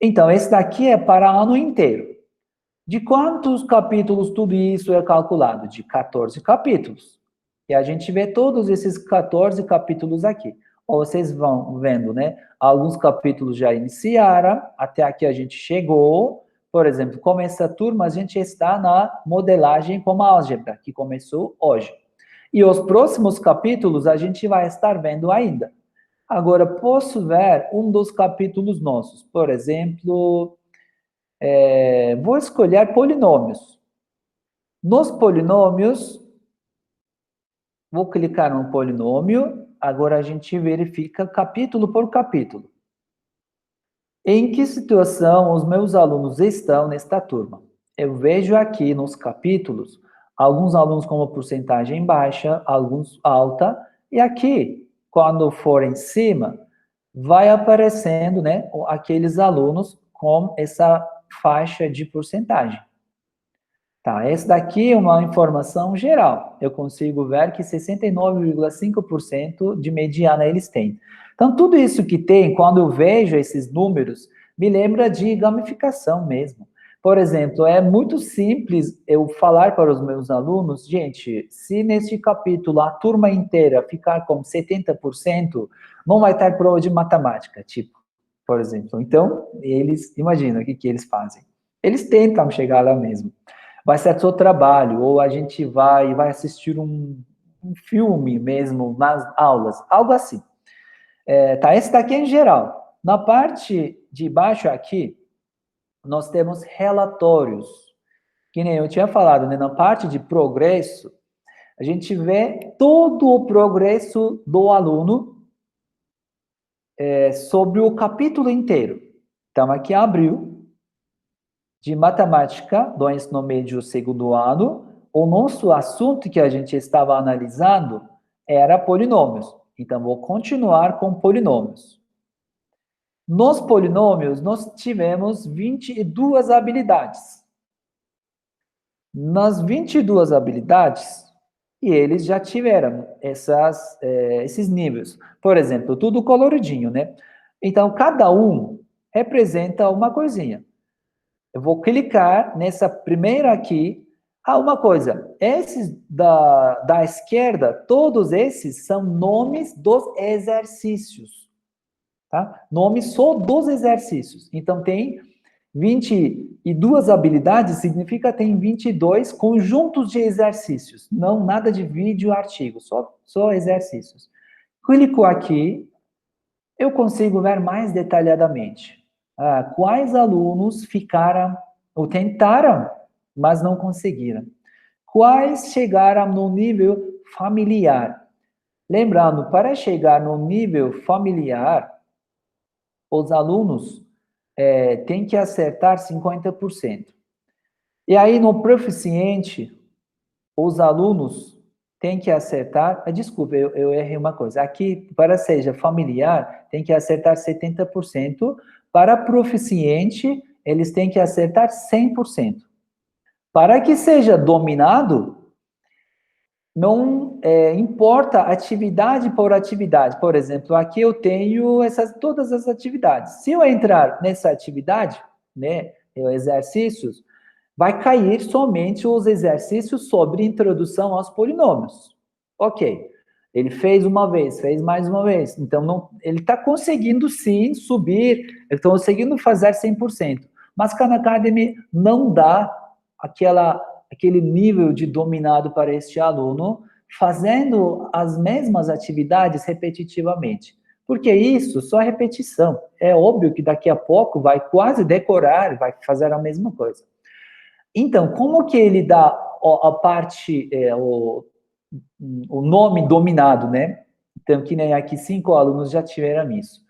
Então, esse daqui é para ano inteiro. De quantos capítulos tudo isso é calculado? De 14 capítulos. E a gente vê todos esses 14 capítulos aqui. Vocês vão vendo, né? Alguns capítulos já iniciaram, até aqui a gente chegou. Por exemplo, como essa turma, a gente está na modelagem com álgebra, que começou hoje. E os próximos capítulos a gente vai estar vendo ainda. Agora, posso ver um dos capítulos nossos. Por exemplo, vou escolher polinômios. Nos polinômios, vou clicar no polinômio, agora a gente verifica capítulo por capítulo. Em que situação os meus alunos estão nesta turma? Eu vejo aqui nos capítulos, alguns alunos com uma porcentagem baixa, alguns alta, e aqui, quando for em cima, vai aparecendo, né, aqueles alunos com essa faixa de porcentagem. Tá, essa daqui é uma informação geral. Eu consigo ver que 69,5% de mediana eles têm. Então, tudo isso que tem, quando eu vejo esses números, Me lembra de gamificação mesmo. Por exemplo, é muito simples eu falar para os meus alunos, gente, se neste capítulo a turma inteira ficar com 70%, não vai ter prova de matemática, tipo, por exemplo. Então, eles, imagina o que eles fazem. Eles tentam chegar lá mesmo. Vai ser seu trabalho, ou a gente vai assistir um filme mesmo nas aulas, algo assim. Tá, esse daqui é em geral. Na parte de baixo aqui, nós temos relatórios. Que nem eu tinha falado, né? Na parte de progresso, a gente vê todo o progresso do aluno sobre o capítulo inteiro. Então, aqui abriu, de matemática, do ensino médio segundo ano, o nosso assunto que a gente estava analisando era polinômios. Então, vou continuar com polinômios. Nos polinômios, nós tivemos 22 habilidades. Nas 22 habilidades, e eles já tiveram esses níveis. Por exemplo, tudo coloridinho, né? Então, cada um representa uma coisinha. Eu vou clicar nessa primeira aqui. Uma coisa, esses da esquerda, todos esses são nomes dos exercícios. Tá? Nome só dos exercícios. Então, tem 22 habilidades, significa tem 22 conjuntos de exercícios. Não nada de vídeo, artigo, só exercícios. Clico aqui, eu consigo ver mais detalhadamente. Quais alunos ficaram, ou tentaram, mas não conseguiram. Quais chegaram no nível familiar. Lembrando, para chegar no nível familiar, os alunos têm que acertar 50%. E aí, no proficiente, os alunos têm que acertar... Desculpa, eu errei uma coisa. Aqui, para seja familiar, tem que acertar 70%. Para proficiente, eles têm que acertar 100%. Para que seja dominado, não importa atividade por atividade. Por exemplo, aqui eu tenho todas as atividades. Se eu entrar nessa atividade, né, exercícios, vai cair somente os exercícios sobre introdução aos polinômios. Ok. Ele fez uma vez, fez mais uma vez. Então, não, ele está conseguindo, sim, subir, ele está conseguindo fazer 100%. Mas Khan Academy não dá aquele nível de dominado para este aluno, fazendo as mesmas atividades repetitivamente. Porque isso só é repetição. É óbvio que daqui a pouco vai quase decorar, vai fazer a mesma coisa. Então, como que ele dá a parte, o nome dominado, né? Então, que nem aqui 5 alunos já tiveram isso.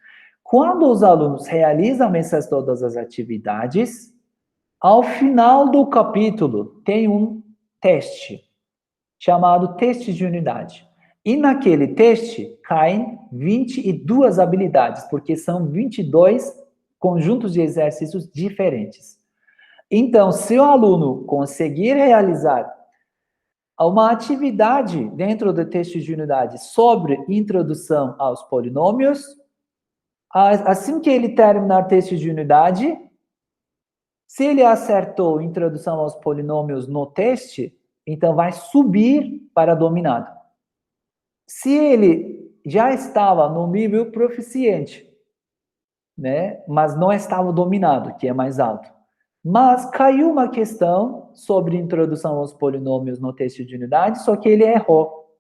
Quando os alunos realizam todas as atividades, ao final do capítulo tem um teste, chamado teste de unidade. E naquele teste caem 22 habilidades, porque são 22 conjuntos de exercícios diferentes. Então, se o aluno conseguir realizar uma atividade dentro do teste de unidade sobre introdução aos polinômios, assim que ele terminar o teste de unidade, se ele acertou introdução aos polinômios no teste, então vai subir para dominado. Se ele já estava no nível proficiente, né, mas não estava dominado, que é mais alto, mas caiu uma questão sobre introdução aos polinômios no teste de unidade, só que ele errou.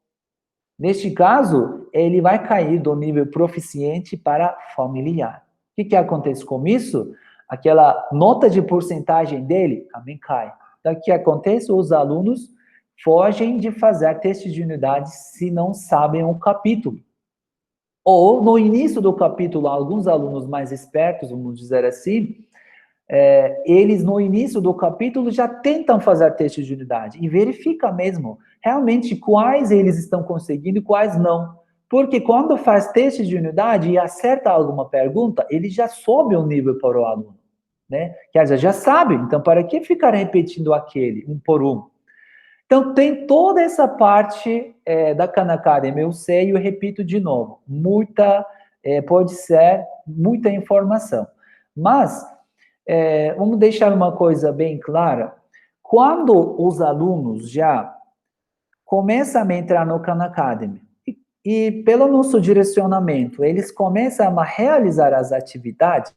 Neste caso, ele vai cair do nível proficiente para familiar. O que acontece com isso? Aquela nota de porcentagem dele também cai. Então, o que acontece? Os alunos fogem de fazer testes de unidade se não sabem o capítulo. Ou, no início do capítulo, alguns alunos mais espertos, vamos dizer assim, eles, no início do capítulo, já tentam fazer testes de unidade e verifica mesmo, realmente, quais eles estão conseguindo e quais não. Porque quando faz teste de unidade e acerta alguma pergunta, ele já sobe o nível para o aluno, né? Quer dizer, já sabe, então para que ficar repetindo aquele, um por um? Então, tem toda essa parte da Khan Academy, eu sei e eu repito de novo, pode ser muita informação. Mas, vamos deixar uma coisa bem clara. Quando os alunos já começam a entrar no Khan Academy, e pelo nosso direcionamento, eles começam a realizar as atividades,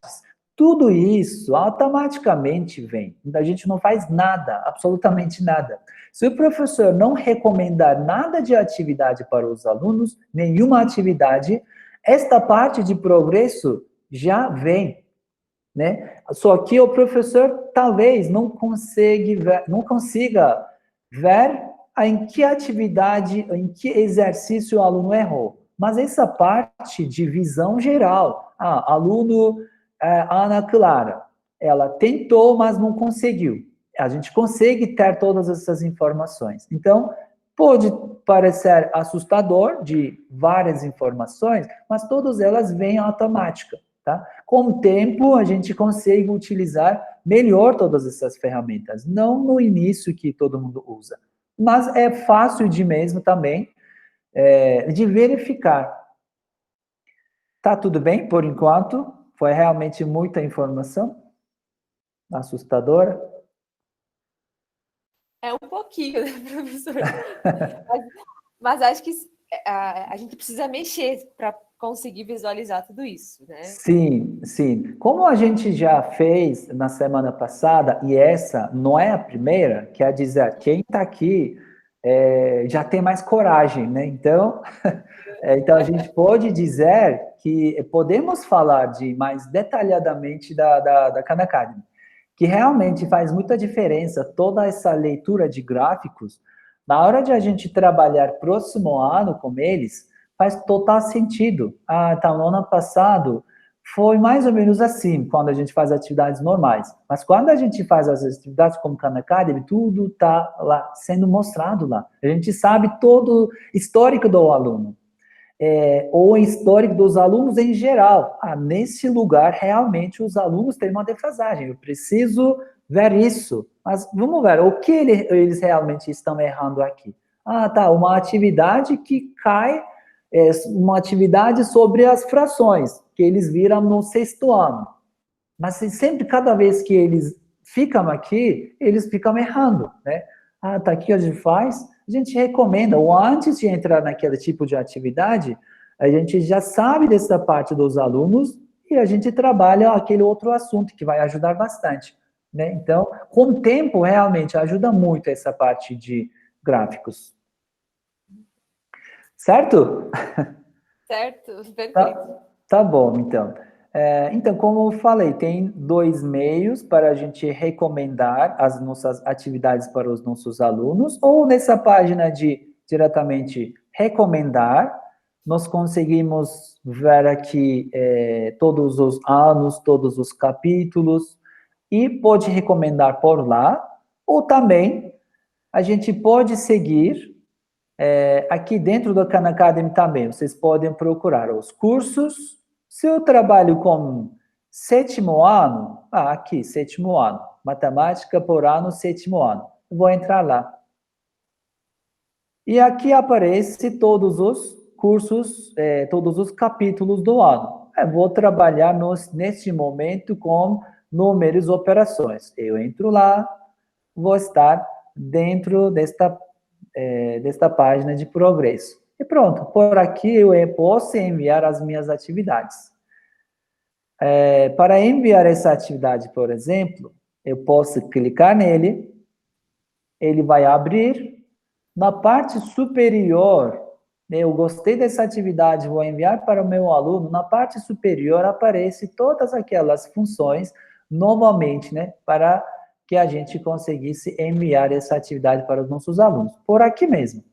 tudo isso automaticamente vem. A gente não faz nada, absolutamente nada. Se o professor não recomendar nada de atividade para os alunos, nenhuma atividade, esta parte de progresso já vem, né? Só que o professor talvez não consiga ver em que atividade, em que exercício o aluno errou. Mas essa parte de visão geral, aluno Ana Clara, ela tentou, mas não conseguiu. A gente consegue ter todas essas informações. Então, pode parecer assustador de várias informações, mas todas elas vêm automática, tá? Com o tempo, a gente consegue utilizar melhor todas essas ferramentas. Não no início que todo mundo usa, mas é fácil de mesmo também de verificar. Tá tudo bem por enquanto? Foi realmente muita informação? Assustadora? É um pouquinho, né, professor? Mas, mas acho que a gente precisa mexer para conseguir visualizar tudo isso, né? Sim, sim. Como a gente já fez na semana passada, e essa não é a primeira, quer dizer, quem está aqui já tem mais coragem, né? Então, então, a gente pode dizer que podemos falar de mais detalhadamente da Khan Academy, que realmente faz muita diferença toda essa leitura de gráficos. Na hora de a gente trabalhar próximo ano com eles, faz total sentido. Tá, no ano passado foi mais ou menos assim, quando a gente faz atividades normais. Mas quando a gente faz as atividades como Khan Academy, tudo está lá, sendo mostrado lá. A gente sabe todo o histórico do aluno ou o histórico dos alunos em geral. Nesse lugar, realmente, os alunos têm uma defasagem. Eu preciso ver isso. Mas vamos ver, o que eles realmente estão errando aqui? Tá, uma atividade que cai, uma atividade sobre as frações, que eles viram no sexto ano. Mas sempre, cada vez que eles ficam aqui, eles ficam errando, né? Tá aqui a gente faz, a gente recomenda, ou antes de entrar naquele tipo de atividade, a gente já sabe dessa parte dos alunos e a gente trabalha aquele outro assunto que vai ajudar bastante, né? Então, com o tempo, realmente ajuda muito essa parte de gráficos. Certo? Certo? Perfeito. Tá bom, então. Então, como eu falei, tem dois meios para a gente recomendar as nossas atividades para os nossos alunos, ou nessa página de diretamente recomendar, nós conseguimos ver aqui todos os anos, todos os capítulos, e pode recomendar por lá, ou também a gente pode seguir aqui dentro do Khan Academy também, vocês podem procurar os cursos. Se eu trabalho com sétimo ano, aqui, sétimo ano, matemática por ano, sétimo ano. Eu vou entrar lá. E aqui aparece todos os cursos, todos os capítulos do ano. Eu vou trabalhar neste momento com números e operações. Eu entro lá, vou estar dentro desta página de progresso. E pronto, por aqui eu posso enviar as minhas atividades. Para enviar essa atividade, por exemplo, eu posso clicar nele, ele vai abrir. Na parte superior, né, eu gostei dessa atividade, vou enviar para o meu aluno. Na parte superior aparece todas aquelas funções, novamente, né, para que a gente conseguisse enviar essa atividade para os nossos alunos, por aqui mesmo.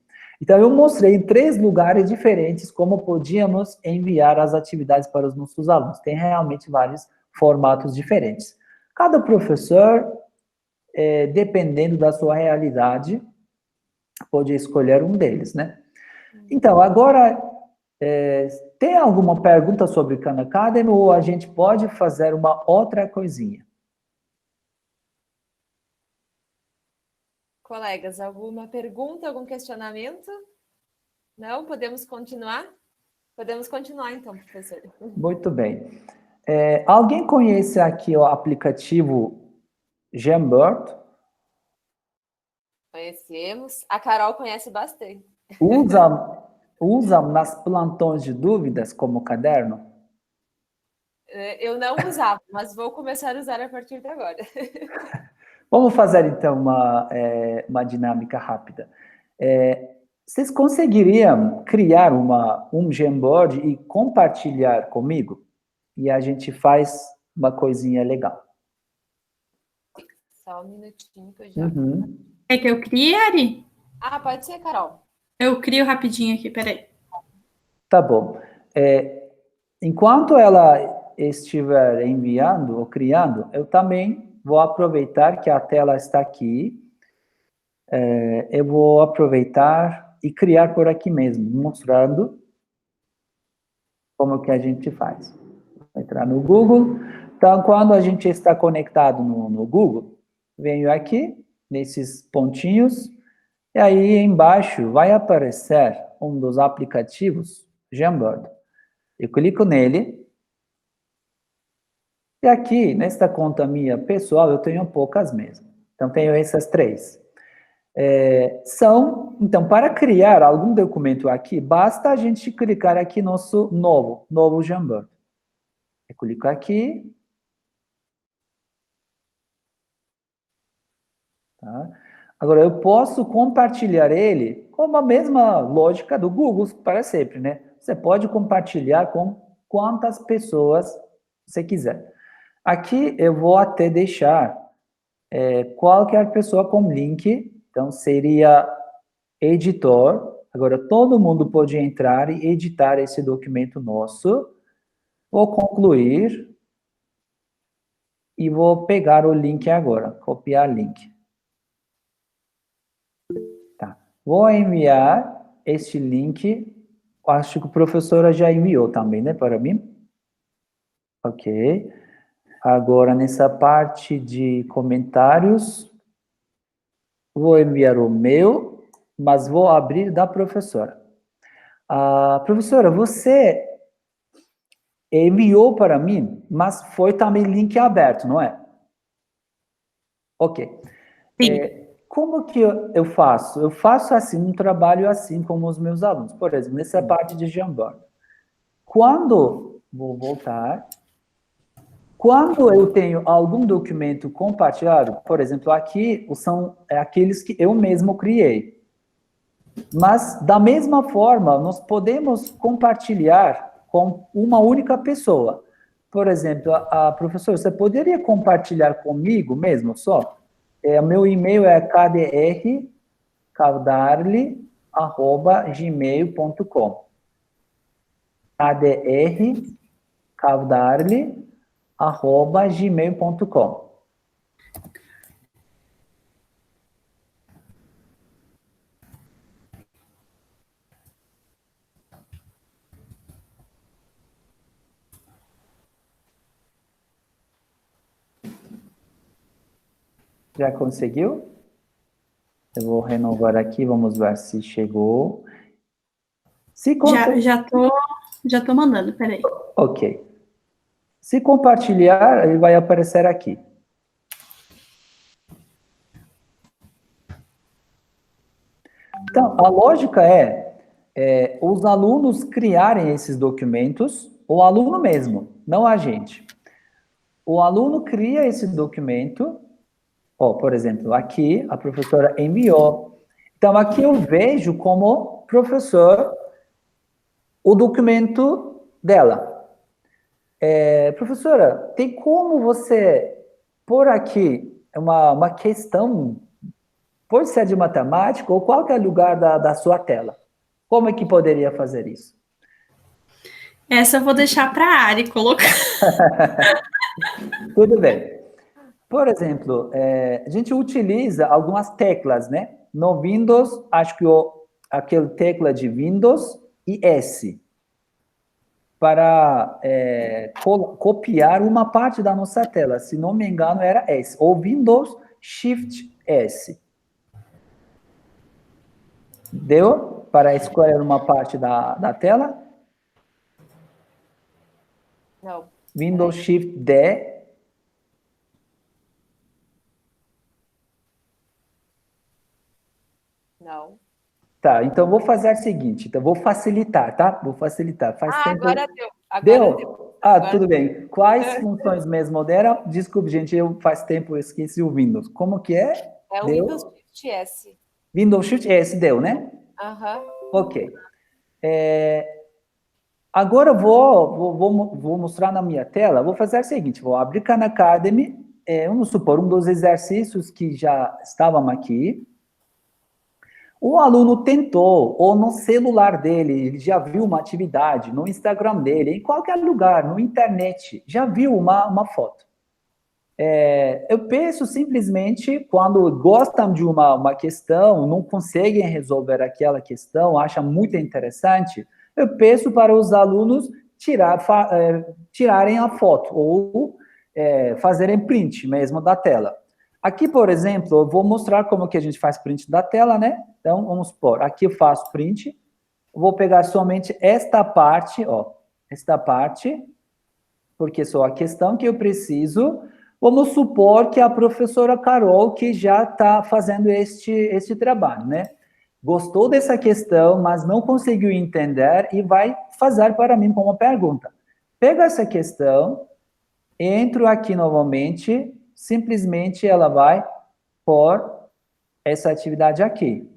Então, eu mostrei em 3 lugares diferentes como podíamos enviar as atividades para os nossos alunos. Tem realmente vários formatos diferentes. Cada professor, dependendo da sua realidade, pode escolher um deles, né? Então, agora, tem alguma pergunta sobre Khan Academy ou a gente pode fazer uma outra coisinha? Colegas, alguma pergunta, algum questionamento? Não? Podemos continuar? Podemos continuar, então, professor. Muito bem. Alguém conhece aqui o aplicativo Jamboard? Conhecemos. A Carol conhece bastante. Usa nas plantões de dúvidas como caderno? Eu não usava, mas vou começar a usar a partir de agora. Vamos fazer, então, uma dinâmica rápida. Vocês conseguiriam criar um Jamboard e compartilhar comigo? E a gente faz uma coisinha legal. Só um minutinho que eu já... Uhum. É que eu crie, Ari? Pode ser, Carol. Eu crio rapidinho aqui, peraí. Tá bom. Enquanto ela estiver enviando ou criando, eu também vou aproveitar que a tela está aqui. Eu vou aproveitar e criar por aqui mesmo, mostrando como que a gente faz. Vou entrar no Google. Então, quando a gente está conectado no Google, venho aqui, nesses pontinhos, e aí embaixo vai aparecer um dos aplicativos, Jamboard. Eu clico nele, e aqui, nesta conta minha pessoal, eu tenho poucas mesmo. Então, tenho essas três. Então, para criar algum documento aqui, basta a gente clicar aqui no nosso novo Jamboard. Eu clico aqui. Tá? Agora, eu posso compartilhar ele com a mesma lógica do Google, para sempre, né? Você pode compartilhar com quantas pessoas você quiser. Aqui, eu vou até deixar qualquer pessoa com link. Então, seria editor. Agora, todo mundo pode entrar e editar esse documento nosso. Vou concluir. E vou pegar o link agora. Copiar link. Tá. Vou enviar este link. Acho que a professora já enviou também, né, para mim? Ok. Agora, nessa parte de comentários, vou enviar o meu, mas vou abrir da professora. Professora, você enviou para mim, mas foi também link aberto, não é? Ok. Sim. Como que eu faço? Eu faço assim, um trabalho assim com os meus alunos. Por exemplo, nessa parte de Jamboard. Vou voltar. Quando eu tenho algum documento compartilhado, por exemplo, aqui são aqueles que eu mesmo criei. Mas, da mesma forma, nós podemos compartilhar com uma única pessoa. Por exemplo, professora, você poderia compartilhar comigo mesmo só? Meu e-mail é kdrcaudarli@gmail.com. kdrcaudarli@gmail.com. Já conseguiu? Eu vou renovar aqui, vamos ver se chegou. Já tô mandando, peraí. Ok. Se compartilhar, ele vai aparecer aqui. Então, a lógica é os alunos criarem esses documentos, o aluno mesmo, não a gente. O aluno cria esse documento, por exemplo, aqui a professora enviou. Então, aqui eu vejo como professor o documento dela. Professora, tem como você pôr aqui uma questão, pode ser de matemática ou qualquer lugar da sua tela? Como é que poderia fazer isso? Essa eu vou deixar para a Ari colocar. Tudo bem. Por exemplo, a gente utiliza algumas teclas, né? No Windows, acho que aquele tecla de Windows e S. Para copiar uma parte da nossa tela. Se não me engano, era S. Ou Windows Shift S. Deu para escolher uma parte da tela? Não. Windows Shift D. Não. Tá, então vou fazer o seguinte, então vou facilitar, tá? Vou facilitar. Faz tempo. Agora deu. Deu? Deu. Ah, Agora tudo bem. Quais funções mesmo deram? Desculpe, gente, faz tempo eu esqueci o Windows. Como que é? é o Deu? Windows Shift S. Windows Shift S deu, né? Aham. Ok. Agora eu vou mostrar na minha tela, vou fazer o seguinte, vou abrir Khan Academy, vamos supor, um dos exercícios que já estavam aqui, o aluno tentou, ou no celular dele, ele já viu uma atividade, no Instagram dele, em qualquer lugar, no internet, já viu uma foto. Eu penso simplesmente, quando gostam de uma questão, não conseguem resolver aquela questão, acham muito interessante, eu peço para os alunos tirarem a foto, ou fazerem print mesmo da tela. Aqui, por exemplo, eu vou mostrar como que a gente faz print da tela, né? Então, vamos supor, aqui eu faço print, eu vou pegar somente esta parte, ó, esta parte, porque só a questão que eu preciso. Vamos supor que a professora Carol, que já está fazendo este trabalho, né? Gostou dessa questão, mas não conseguiu entender e vai fazer para mim como pergunta. Pega essa questão, entro aqui novamente, simplesmente ela vai pôr essa atividade aqui.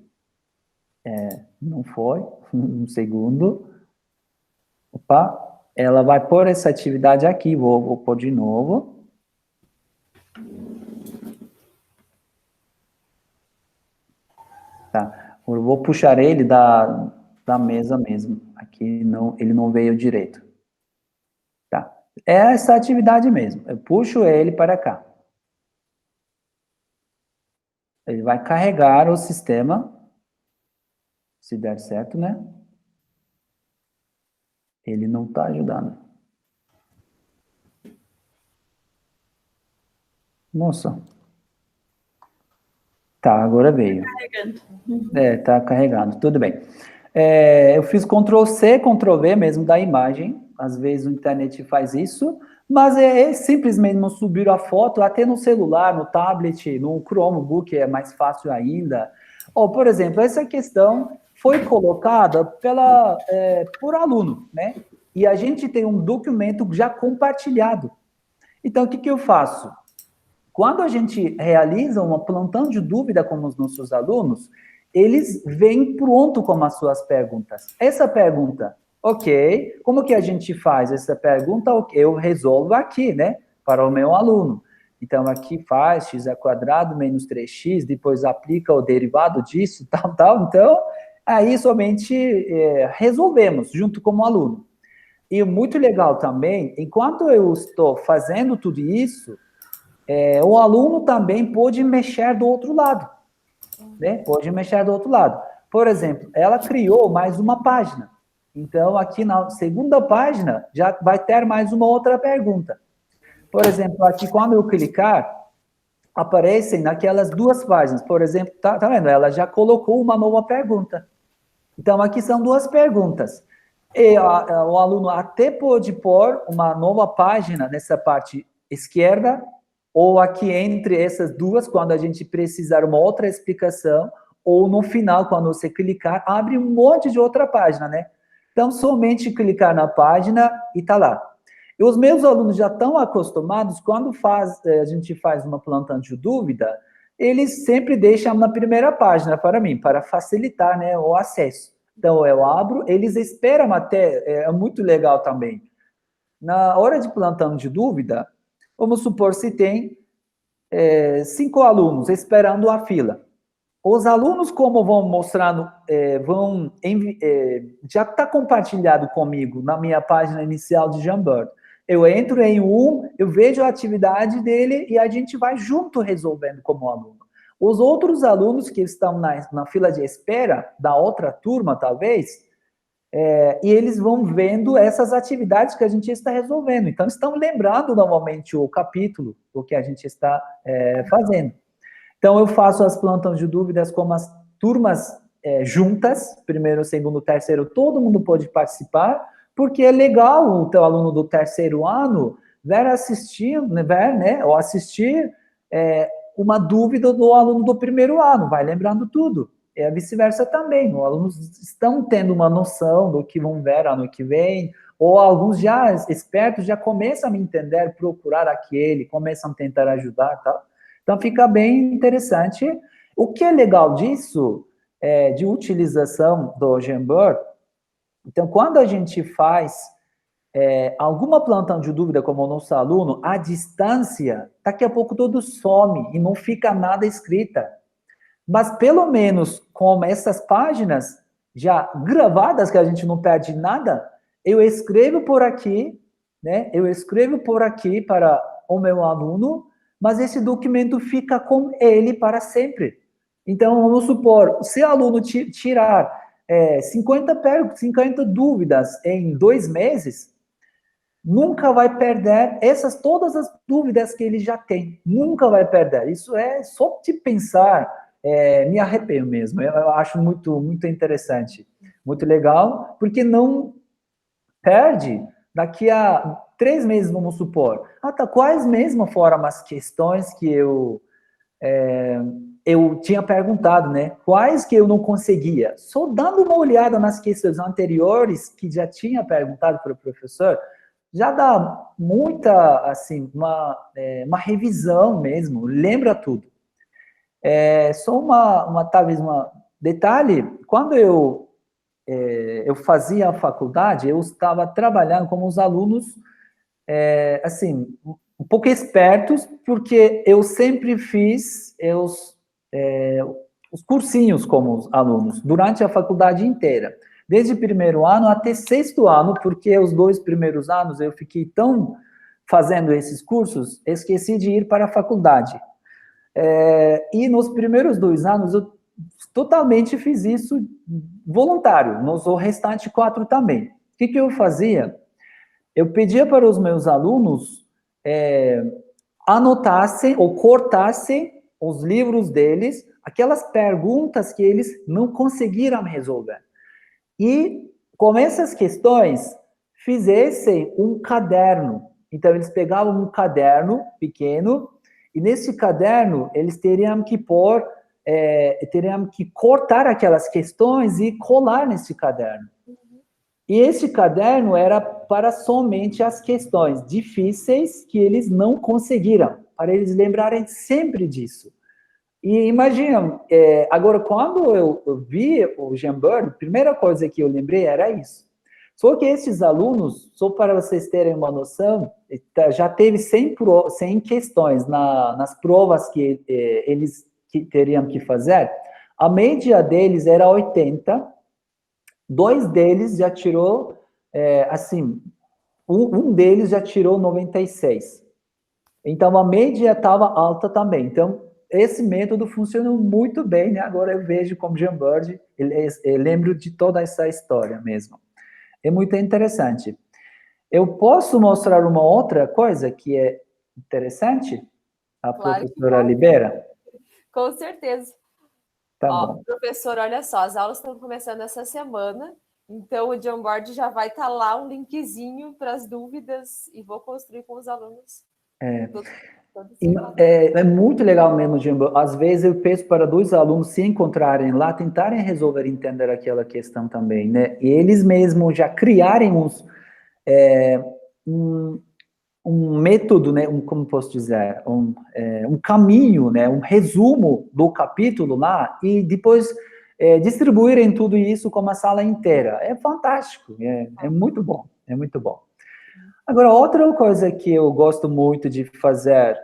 Não foi, um segundo. Opa, ela vai pôr essa atividade aqui, vou pôr de novo. Tá, eu vou puxar ele da mesa mesmo. Aqui não, ele não veio direito. Tá, é essa atividade mesmo. Eu puxo ele para cá. Ele vai carregar o sistema, se der certo, né? Ele não está ajudando. Nossa. Tá, agora veio. Carregando. Tá carregando, tudo bem. Eu fiz Ctrl+C, Ctrl+V mesmo da imagem. Às vezes o internet faz isso, mas é simplesmente subir a foto até no celular, no tablet, no Chromebook é mais fácil ainda. Ou, por exemplo, essa questão foi colocada por aluno, né? E a gente tem um documento já compartilhado. Então, o que eu faço? Quando a gente realiza uma plantão de dúvida com os nossos alunos, eles vêm pronto com as suas perguntas. Essa pergunta, ok, como que a gente faz essa pergunta? Ok, eu resolvo aqui, né, para o meu aluno. Então, aqui faz x² menos 3x, depois aplica o derivado disso, tal. Então, aí somente resolvemos junto com o aluno. E muito legal também, enquanto eu estou fazendo tudo isso, o aluno também pode mexer do outro lado, né? Pode mexer do outro lado. Por exemplo, ela criou mais uma página. Então, aqui na segunda página, já vai ter mais uma outra pergunta. Por exemplo, aqui quando eu clicar, aparecem naquelas duas páginas. Por exemplo, tá vendo? Ela já colocou uma nova pergunta. Então, aqui são duas perguntas. E o aluno até pode pôr uma nova página nessa parte esquerda, ou aqui entre essas duas, quando a gente precisar uma outra explicação, ou no final, quando você clicar, abre um monte de outra página, né? Então, somente clicar na página e tá lá. E os meus alunos já estão acostumados, quando a gente faz uma plantão de dúvida, eles sempre deixam na primeira página para mim, para facilitar, né, o acesso. Então, eu abro, eles esperam até, é muito legal também. Na hora de plantão de dúvida, vamos supor se tem 5 alunos esperando a fila. Os alunos, como vão mostrando, já está compartilhado comigo na minha página inicial de Jamboard. Eu entro em eu vejo a atividade dele e a gente vai junto resolvendo como aluno. Os outros alunos que estão na fila de espera, da outra turma, talvez, e eles vão vendo essas atividades que a gente está resolvendo. Então, estão lembrando novamente o capítulo, o que a gente está fazendo. Então, eu faço as plantões de dúvidas com as turmas juntas, primeiro, segundo, terceiro, todo mundo pode participar. porque é legal o teu aluno do terceiro ano assistir uma dúvida do aluno do primeiro ano, vai lembrando tudo. E vice-versa também, os alunos estão tendo uma noção do que vão ver ano que vem, ou alguns já espertos já começam a me entender, procurar aquele, começam a tentar ajudar, tá? Então fica bem interessante. O que é legal disso, de utilização do Jamboard, então quando a gente faz alguma plantão de dúvida como o nosso aluno, à distância, daqui a pouco tudo some e não fica nada escrita. Mas pelo menos com essas páginas já gravadas, que a gente não perde nada, eu escrevo por aqui, né? Eu escrevo por aqui para o meu aluno, mas esse documento fica com ele para sempre. Então, vamos supor, se o aluno tirar 50 dúvidas em 2 meses, nunca vai perder todas as dúvidas que ele já tem. Nunca vai perder. Isso é só de pensar, me arrepio mesmo. Eu acho muito, muito interessante. Muito legal, porque não perde daqui a 3 meses, vamos supor. Quais mesmo foram as questões que eu tinha perguntado, né? Quais que eu não conseguia? Só dando uma olhada nas questões anteriores que já tinha perguntado para o professor, já dá muita, assim, uma revisão mesmo, lembra tudo. Só talvez um detalhe, quando eu fazia a faculdade, eu estava trabalhando com os alunos, assim, um pouco espertos, porque eu sempre fiz os cursinhos com os alunos, durante a faculdade inteira. Desde o primeiro ano até 6º ano, porque os 2 primeiros anos eu fiquei tão fazendo esses cursos, esqueci de ir para a faculdade. E nos primeiros 2 anos eu totalmente fiz isso voluntário, nos restantes 4 também. O que eu fazia? Eu pedia para os meus alunos anotassem ou cortassem os livros deles, aquelas perguntas que eles não conseguiram resolver. E com essas questões, fizessem um caderno. Então, eles pegavam um caderno pequeno, e nesse caderno, eles teriam que cortar aquelas questões e colar nesse caderno. E esse caderno era para somente as questões difíceis que eles não conseguiram, para eles lembrarem sempre disso. E imagina, agora, quando eu vi o Jamboard, a primeira coisa que eu lembrei era isso. Só que esses alunos, só para vocês terem uma noção, já teve 100 questões nas provas que eles teriam que fazer, a média deles era 80, 2 deles já tirou, um deles já tirou 96. Então, a média estava alta também. Então, esse método funcionou muito bem, né? Agora eu vejo como Jamboard, eu lembro de toda essa história mesmo. É muito interessante. Eu posso mostrar uma outra coisa que é interessante? A professora libera? Com certeza. Tá bom. Professor, olha só, as aulas estão começando essa semana, então o Jamboard já vai estar lá um linkzinho para as dúvidas e vou construir com os alunos. É muito legal mesmo, Jamboard. Às vezes eu peço para 2 alunos se encontrarem lá, tentarem resolver, entender aquela questão também, né? E eles mesmos já criarem um método, né? Como posso dizer? Um caminho, né? Um resumo do capítulo lá e depois distribuírem tudo isso como a sala inteira. É fantástico, é muito bom, é muito bom. Agora, outra coisa que eu gosto muito de fazer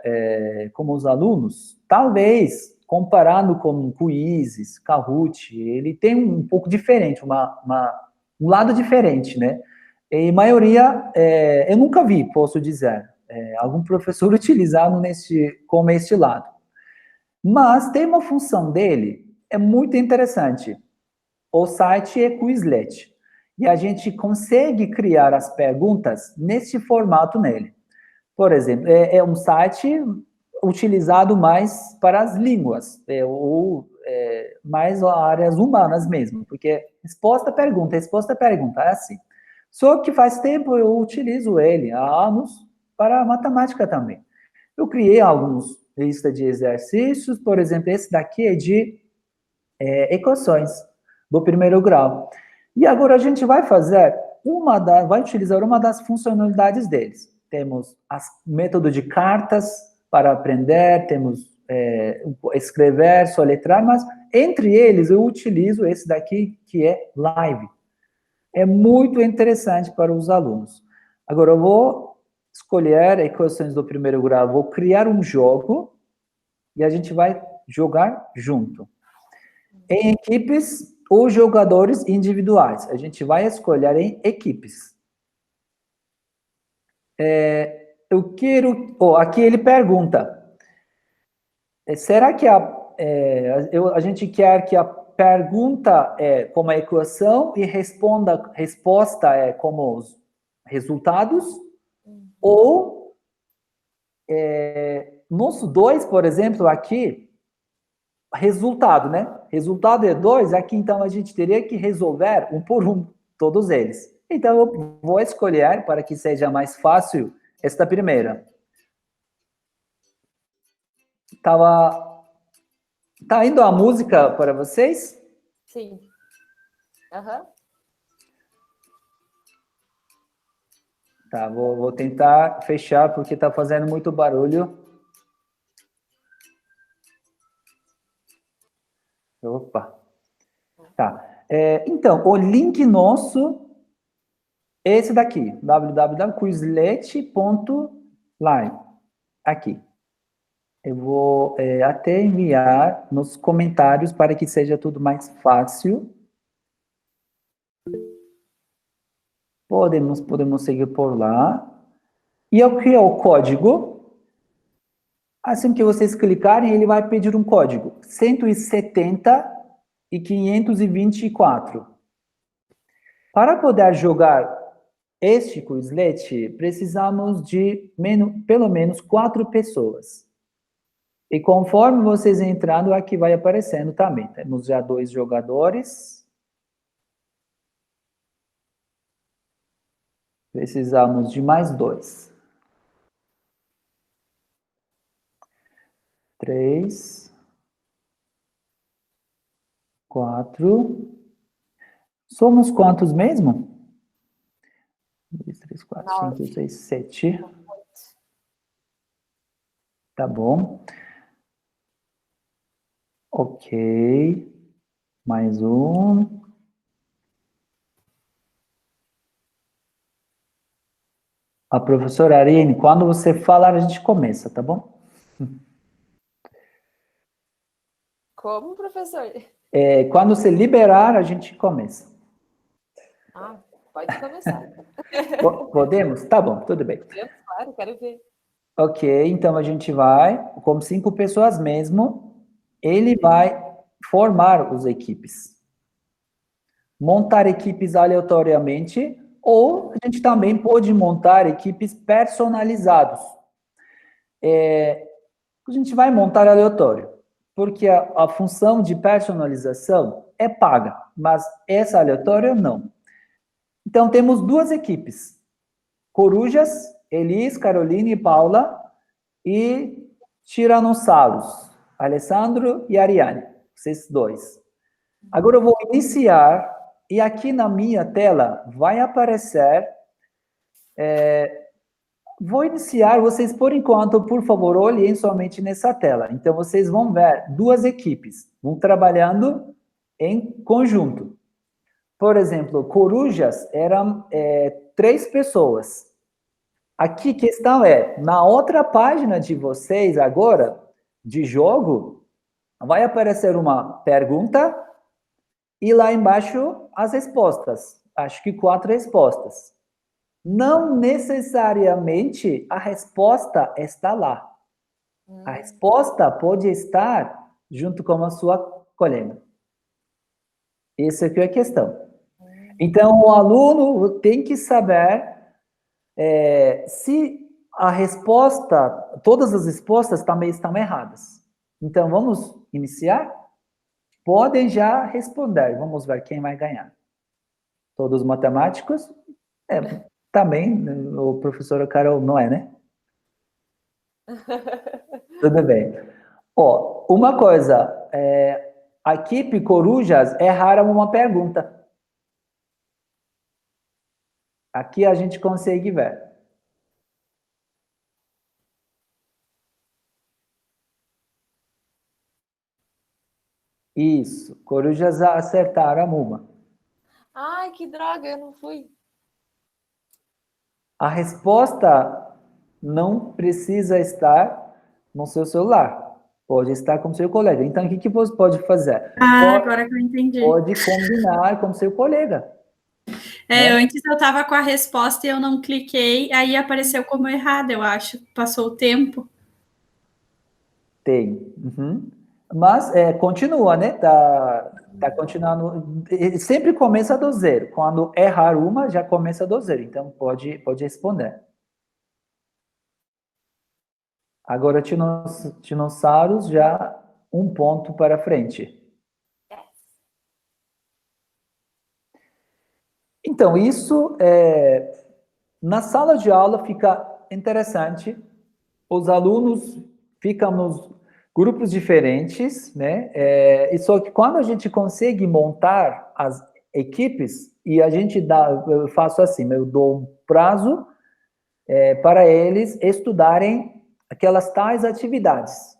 com os alunos, talvez, comparando com quizzes, Kahoot, ele tem um pouco diferente, um lado diferente, né? E a maioria, eu nunca vi, posso dizer, algum professor utilizando como este lado. Mas tem uma função dele, é muito interessante. O site é Quizlet. E a gente consegue criar as perguntas nesse formato nele. Por exemplo, é um site utilizado mais para as línguas, ou mais áreas humanas mesmo, porque resposta-pergunta, é assim. Só que faz tempo eu utilizo ele, há anos, para a matemática também. Eu criei alguns listas de exercícios, por exemplo, esse daqui é de equações do primeiro grau. E agora a gente vai fazer vai utilizar uma das funcionalidades deles. Temos o método de cartas para aprender, temos escrever, soletrar, mas entre eles eu utilizo esse daqui que é Live. É muito interessante para os alunos. Agora eu vou escolher equações do primeiro grau, vou criar um jogo e a gente vai jogar junto. Em equipes ou jogadores individuais. A gente vai escolher em equipes. Eu quero... aqui ele pergunta. Será que a gente quer que a pergunta é como a equação e resposta é como os resultados? Ou nosso 2, por exemplo, aqui, resultado, né? Resultado é 2, aqui então a gente teria que resolver um por um, todos eles. Então eu vou escolher, para que seja mais fácil, esta primeira. Tá indo a música para vocês? Sim. Aham. Tá, vou tentar fechar, porque tá fazendo muito barulho. Opa. Tá. Então, o link nosso é esse daqui, www.quizlet.live. Aqui. Eu vou até enviar nos comentários para que seja tudo mais fácil. Podemos seguir por lá. E aqui é o código. Assim que vocês clicarem, ele vai pedir um código. 170 e 524. Para poder jogar este Quizlet, precisamos de pelo menos 4 pessoas. E conforme vocês entrando, aqui vai aparecendo também. Temos já 2 jogadores. Precisamos de mais 2. 3. 4. Somos quantos mesmo? 1, 2, 3, 4, 5, 6, 7. Tá bom. Ok. Mais um. A professora Ariane, quando você falar, a gente começa, tá bom? Como, professor? Quando você liberar, a gente começa. Ah, pode começar. Podemos? Tá bom, tudo bem. Podemos, claro, quero ver. Ok, então a gente vai, com 5 pessoas mesmo, ele vai formar as equipes. Montar equipes aleatoriamente, ou a gente também pode montar equipes personalizadas. A gente vai montar aleatório, porque a função de personalização é paga, mas essa aleatória não. Então, temos 2 equipes. Corujas, Elis, Caroline e Paula, e tiranossauros, Alessandro e Ariane, vocês 2. Agora eu vou iniciar, e aqui na minha tela vai aparecer, vou iniciar, vocês por enquanto, por favor, olhem somente nessa tela. Então, vocês vão ver 2 equipes, vão trabalhando em conjunto. Por exemplo, corujas eram 3 pessoas. Aqui a questão na outra página de vocês agora, de jogo, vai aparecer uma pergunta e lá embaixo as respostas. Acho que 4 respostas. Não necessariamente a resposta está lá. A resposta pode estar junto com a sua colega. Essa aqui é a questão. Então, o aluno tem que saber se a resposta, todas as respostas também estão erradas. Então, vamos iniciar? Podem já responder. Vamos ver quem vai ganhar. Todos matemáticos? Também, o professor Carol não é, né? Tudo bem. Ó, uma coisa, a equipe Corujas erraram uma pergunta. Aqui a gente consegue ver. Isso, Corujas acertaram uma. Ai, que droga, eu não fui. A resposta não precisa estar no seu celular. Pode estar com o seu colega. Então, o que você pode fazer? Ah, agora que eu entendi. Pode combinar com o seu colega. Né? Antes eu estava com a resposta e eu não cliquei, aí apareceu como errado, eu acho. Passou o tempo. Tem. Uhum. Mas continua, né? Tá continuando. Sempre começa do zero. Quando errar uma, já começa do zero. Então, pode responder. Agora, dinossauros, já um ponto para frente. Então, isso, na sala de aula fica interessante. Os alunos ficam nos grupos diferentes, né? E só que quando a gente consegue montar as equipes, e a gente eu faço assim, eu dou um prazo para eles estudarem aquelas tais atividades.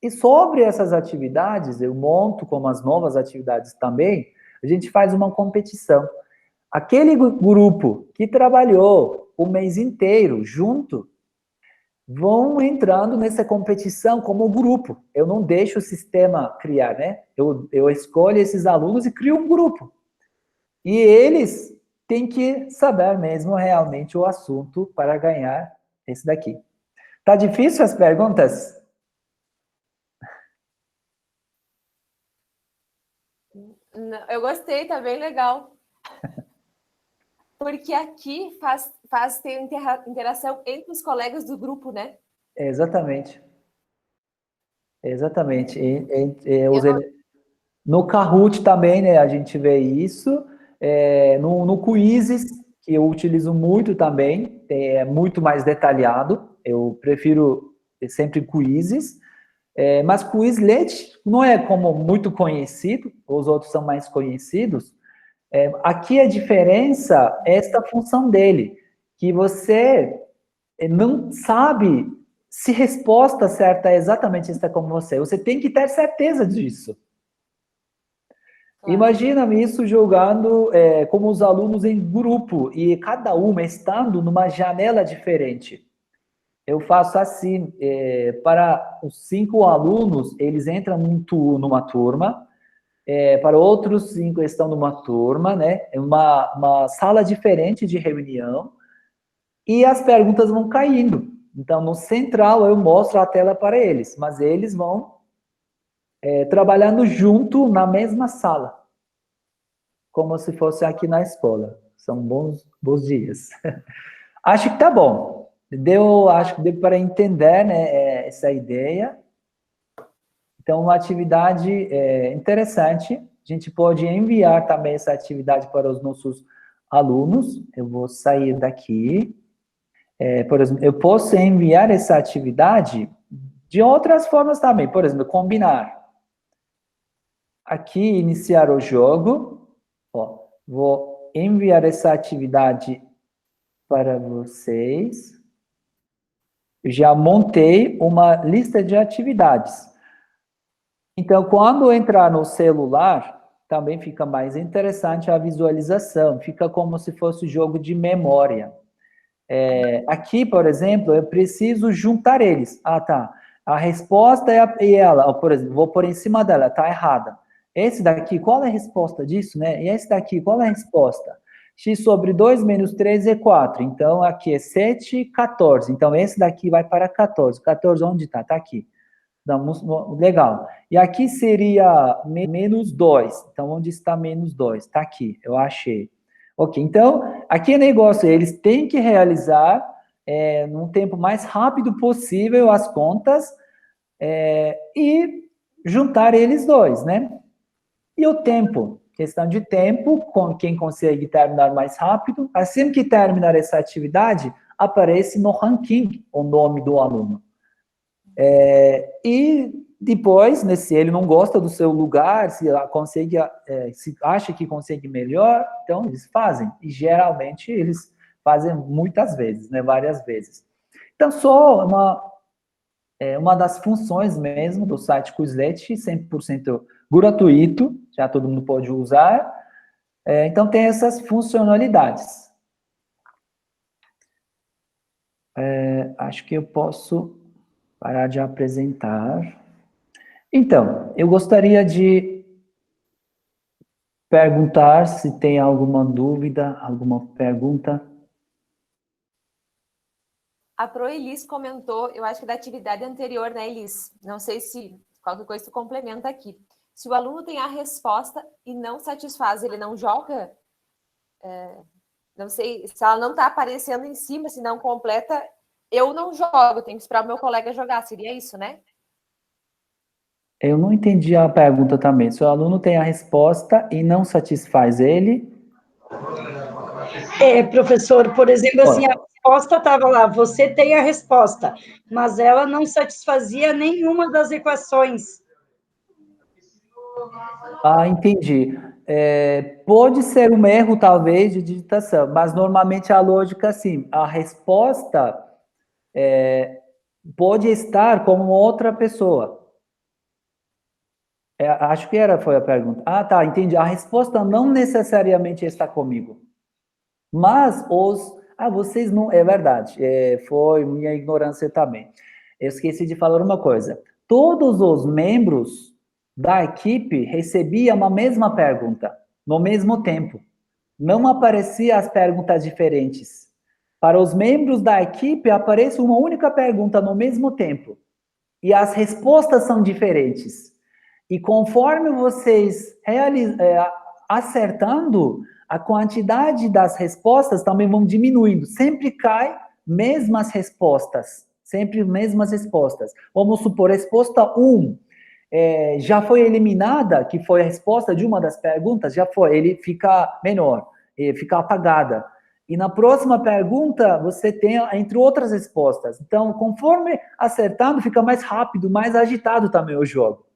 E sobre essas atividades, eu monto como as novas atividades também, a gente faz uma competição. Aquele grupo que trabalhou o mês inteiro junto, vão entrando nessa competição como grupo. Eu não deixo o sistema criar, né? Eu escolho esses alunos e crio um grupo. E eles têm que saber mesmo realmente o assunto para ganhar esse daqui. Tá difícil as perguntas? Não, eu gostei, tá bem legal. Porque aqui faz ter interação entre os colegas do grupo, né? Exatamente. Exatamente. Eu No Kahoot também, né, a gente vê isso. No Quizzes, que eu utilizo muito também, é muito mais detalhado. Eu prefiro sempre Quizzes. Mas Quizlet não é como muito conhecido, os outros são mais conhecidos. Aqui a diferença é esta função dele, que você não sabe se resposta certa é exatamente esta como você. Você tem que ter certeza disso. Claro. Imagina isso jogando como os alunos em grupo e cada uma estando numa janela diferente. Eu faço assim, para os 5 alunos, eles entram numa turma, para outros 5 estão numa turma, né? É uma sala diferente de reunião, e as perguntas vão caindo. Então, no central, eu mostro a tela para eles, mas eles vão trabalhando junto na mesma sala, como se fosse aqui na escola. São bons dias. Acho que tá bom. Acho que deu para entender, né, essa ideia. Então, uma atividade interessante. A gente pode enviar também essa atividade para os nossos alunos. Eu vou sair daqui. Por exemplo, eu posso enviar essa atividade de outras formas também. Por exemplo, combinar. Aqui, iniciar o jogo. Ó, vou enviar essa atividade para vocês. Eu já montei uma lista de atividades. Então, quando entrar no celular, também fica mais interessante a visualização. Fica como se fosse jogo de memória. Aqui, por exemplo, eu preciso juntar eles. Ah, tá. A resposta é ela. Por exemplo, vou pôr em cima dela, tá errada. Esse daqui, qual é a resposta disso, né? E esse daqui, qual é a resposta? X sobre 2 menos 3 é 4. Então, aqui é 7, 14. Então, esse daqui vai para 14. 14 onde está? Está aqui. Não, legal. E aqui seria menos 2. Então, onde está menos 2? Está aqui, eu achei. Ok, então, aqui é negócio, eles têm que realizar num tempo mais rápido possível as contas e juntar eles dois, né? E o tempo? questão de tempo, com quem consegue terminar mais rápido. Assim que terminar essa atividade, aparece no ranking o nome do aluno. E depois, né, se ele não gosta do seu lugar, se acha que consegue melhor, então eles fazem. E geralmente eles fazem muitas vezes, né, várias vezes. Então, só uma das funções mesmo do site Quizlet, 100% gratuito, já todo mundo pode usar. Então, tem essas funcionalidades. Acho que eu posso parar de apresentar. Então, eu gostaria de perguntar se tem alguma dúvida, alguma pergunta. A Pro Elis comentou, eu acho que da atividade anterior, né, Elis? Não sei se qualquer coisa tu complementa aqui. Se o aluno tem a resposta e não satisfaz, ele não joga? Não sei, se ela não está aparecendo em cima, se não completa, eu não jogo, tenho que esperar o meu colega jogar, seria isso, né? Eu não entendi a pergunta também. Se o aluno tem a resposta e não satisfaz ele... Professor, por exemplo, assim, a resposta estava lá, você tem a resposta, mas ela não satisfazia nenhuma das equações. Entendi. Pode ser um erro, talvez, de digitação, mas normalmente a lógica, assim, a resposta pode estar com outra pessoa. Acho que foi a pergunta. Tá, entendi. A resposta não necessariamente está comigo. Mas vocês não... É verdade, foi minha ignorância também. Eu esqueci de falar uma coisa. Todos os membros da equipe recebiam a mesma pergunta, no mesmo tempo. Não apareciam as perguntas diferentes. Para os membros da equipe, aparece uma única pergunta no mesmo tempo. E as respostas são diferentes. E conforme vocês acertando, a quantidade das respostas também vão diminuindo. Sempre cai mesmas respostas. Sempre mesmas respostas. Vamos supor, resposta 1 já foi eliminada, que foi a resposta de uma das perguntas, ele fica menor, fica apagada. E na próxima pergunta, você tem, entre outras respostas. Então, conforme acertando, fica mais rápido, mais agitado também o jogo.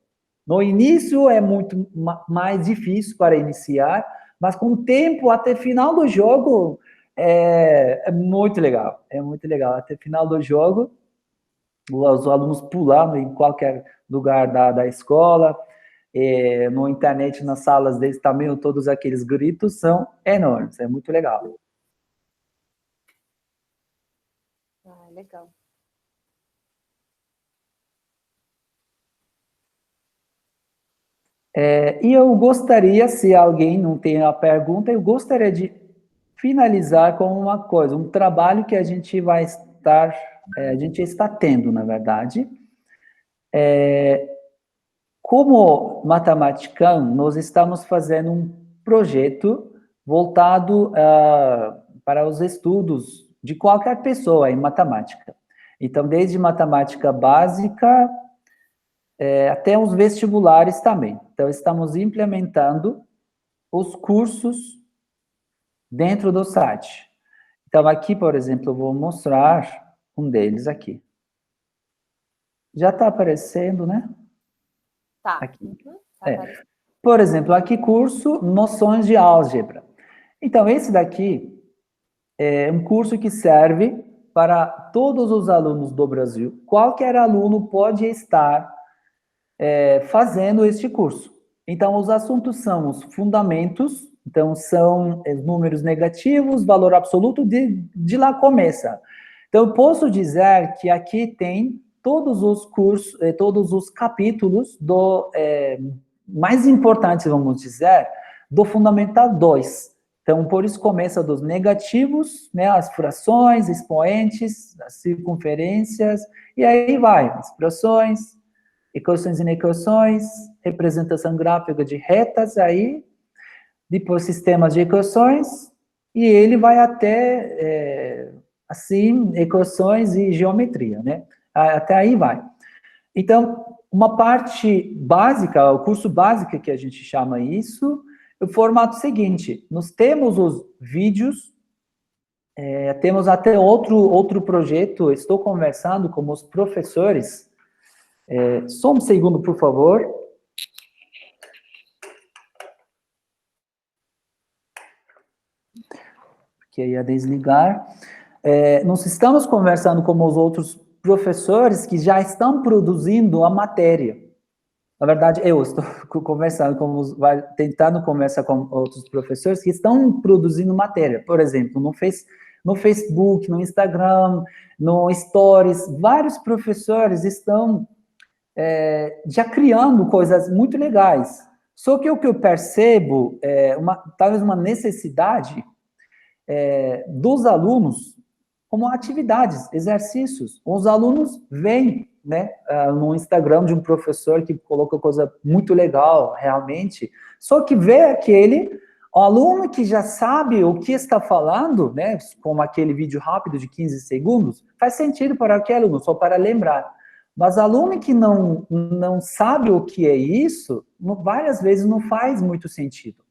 No início é muito mais difícil para iniciar, mas com o tempo, até o final do jogo, é muito legal. É muito legal. Até o final do jogo, os alunos pulando em qualquer lugar da escola, na internet, nas salas deles também, todos aqueles gritos são enormes. É muito legal. Legal. E eu gostaria, se alguém não tem a pergunta, eu gostaria de finalizar com uma coisa, um trabalho que a gente está tendo, na verdade. Como Matematicam, nós estamos fazendo um projeto voltado para os estudos de qualquer pessoa em matemática. Então, desde matemática básica até os vestibulares também. Então, estamos implementando os cursos dentro do site. Então, aqui, por exemplo, eu vou mostrar um deles aqui. Já está aparecendo, né? Tá. Aqui. Tá aparecendo. Por exemplo, aqui curso Noções de Álgebra. Então, esse daqui é um curso que serve para todos os alunos do Brasil. Qualquer aluno pode estar fazendo este curso. Então, os assuntos são os fundamentos, então são números negativos, valor absoluto, de lá começa. Então, eu posso dizer que aqui tem todos os cursos, todos os capítulos mais importantes, vamos dizer, do Fundamental 2. Então, por isso começa dos negativos, né, as frações, expoentes, as circunferências, e aí vai, expressões, equações e inequações, representação gráfica de retas, aí, depois sistemas de equações, e ele vai até, assim, equações e geometria, né? Até aí vai. Então, uma parte básica, o curso básico que a gente chama isso, o formato seguinte, nós temos os vídeos, temos até outro projeto, estou conversando com os professores, só um segundo, por favor. Que ia desligar. Nós estamos conversando com os outros professores que já estão produzindo a matéria. Na verdade, eu estou conversando tentando conversar com outros professores que estão produzindo matéria. Por exemplo, no Facebook, no Instagram, no Stories, vários professores estão já criando coisas muito legais. Só que o que eu percebo talvez uma necessidade dos alunos como atividades, exercícios. Os alunos veem, né, no Instagram de um professor que coloca coisa muito legal, realmente, só que vê o aluno que já sabe o que está falando, né, como aquele vídeo rápido de 15 segundos, faz sentido para aquele aluno, só para lembrar. Mas aluno que não sabe o que é isso, várias vezes não faz muito sentido.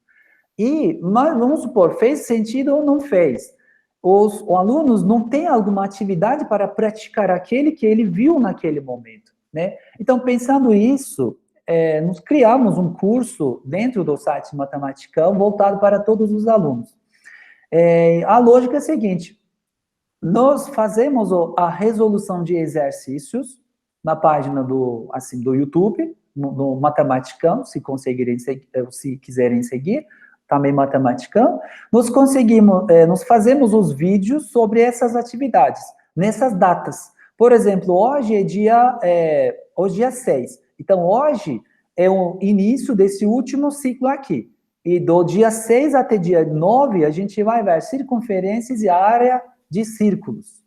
E, vamos supor, fez sentido ou não fez. Os alunos não têm alguma atividade para praticar aquele que ele viu naquele momento, né? Então, pensando isso, nós criamos um curso dentro do site Matematicão voltado para todos os alunos. A lógica é a seguinte, nós fazemos a resolução de exercícios na página do YouTube, no Matematicão, se quiserem seguir, também Matematicão, nós fazemos os vídeos sobre essas atividades, nessas datas. Por exemplo, hoje é dia 6. Então, hoje é o início desse último ciclo aqui. E do dia 6 até dia 9, a gente vai ver circunferências e área de círculos.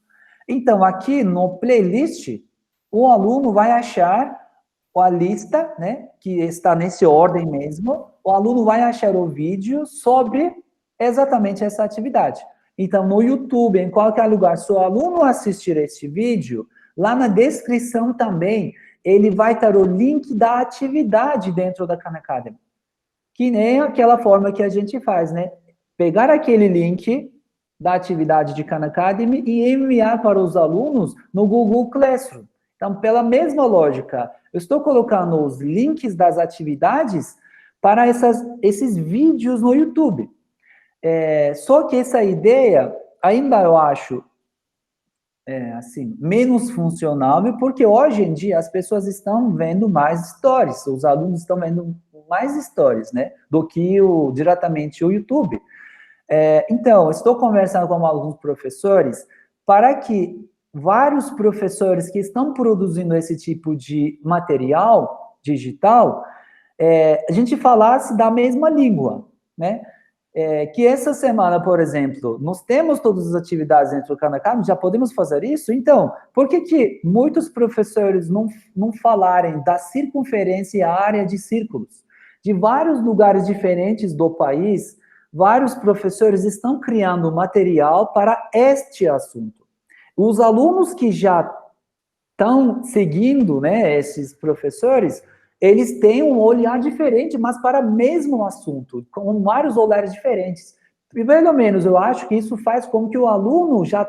Então, aqui no playlist, o aluno vai achar a lista, né, que está nessa ordem mesmo, o aluno vai achar o vídeo sobre exatamente essa atividade. Então, no YouTube, em qualquer lugar, se o aluno assistir este vídeo, lá na descrição também, ele vai ter o link da atividade dentro da Khan Academy. Que nem aquela forma que a gente faz, né? Pegar aquele link da atividade de Khan Academy e enviar para os alunos no Google Classroom. Então, pela mesma lógica, eu estou colocando os links das atividades para esses vídeos no YouTube. Só que essa ideia, ainda eu acho, assim, menos funcional, porque hoje em dia as pessoas estão vendo mais stories, os alunos estão vendo mais stories, né, do que diretamente o YouTube. Então, estou conversando com alguns professores para que vários professores que estão produzindo esse tipo de material digital, a gente falasse da mesma língua, né? Que essa semana, por exemplo, nós temos todas as atividades dentro do Khan Academy, já podemos fazer isso? Então, por que muitos professores não falarem da circunferência e a área de círculos? De vários lugares diferentes do país, vários professores estão criando material para este assunto. Os alunos que já estão seguindo, né, esses professores, eles têm um olhar diferente, mas para o mesmo assunto, com vários olhares diferentes. E, pelo menos, eu acho que isso faz com que o aluno já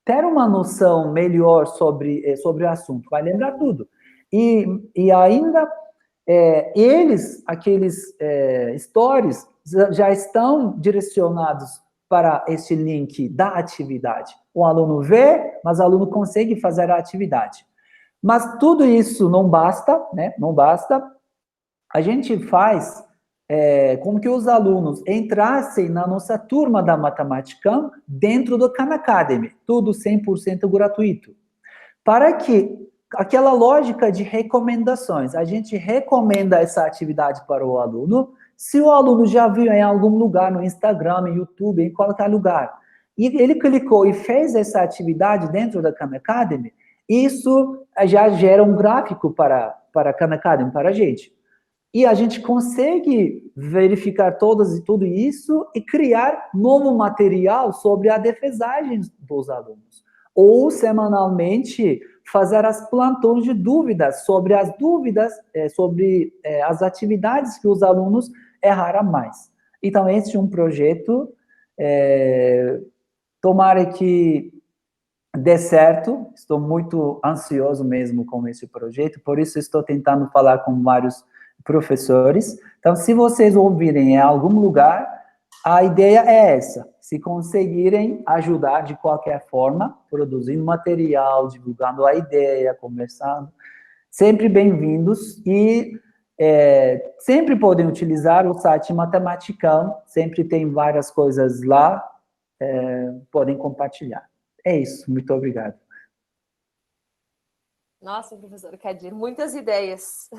tenha uma noção melhor sobre o assunto, vai lembrar tudo. E ainda, aqueles stories, já estão direcionados para esse link da atividade. O aluno vê, mas o aluno consegue fazer a atividade. Mas tudo isso não basta, né? Não basta. A gente faz com que os alunos entrassem na nossa turma da Matematicão dentro do Khan Academy, tudo 100% gratuito. Para que aquela lógica de recomendações, a gente recomenda essa atividade para o aluno. Se o aluno já viu em algum lugar, no Instagram, no YouTube, em qualquer lugar, e ele clicou e fez essa atividade dentro da Khan Academy, isso já gera um gráfico para a Khan Academy, para a gente. E a gente consegue verificar tudo isso e criar novo material sobre a defesagem dos alunos. Ou, semanalmente, fazer as plantões de dúvidas, sobre as atividades que os alunos erraram mais. Então, esse é um projeto, tomara que dê certo, estou muito ansioso mesmo com esse projeto, por isso estou tentando falar com vários professores. Então, se vocês ouvirem em algum lugar, a ideia é essa, se conseguirem ajudar de qualquer forma, produzindo material, divulgando a ideia, conversando, sempre bem-vindos e sempre podem utilizar o site Matematicão, sempre tem várias coisas lá, podem compartilhar. É isso, muito obrigado. Nossa, professor Kadir, muitas ideias,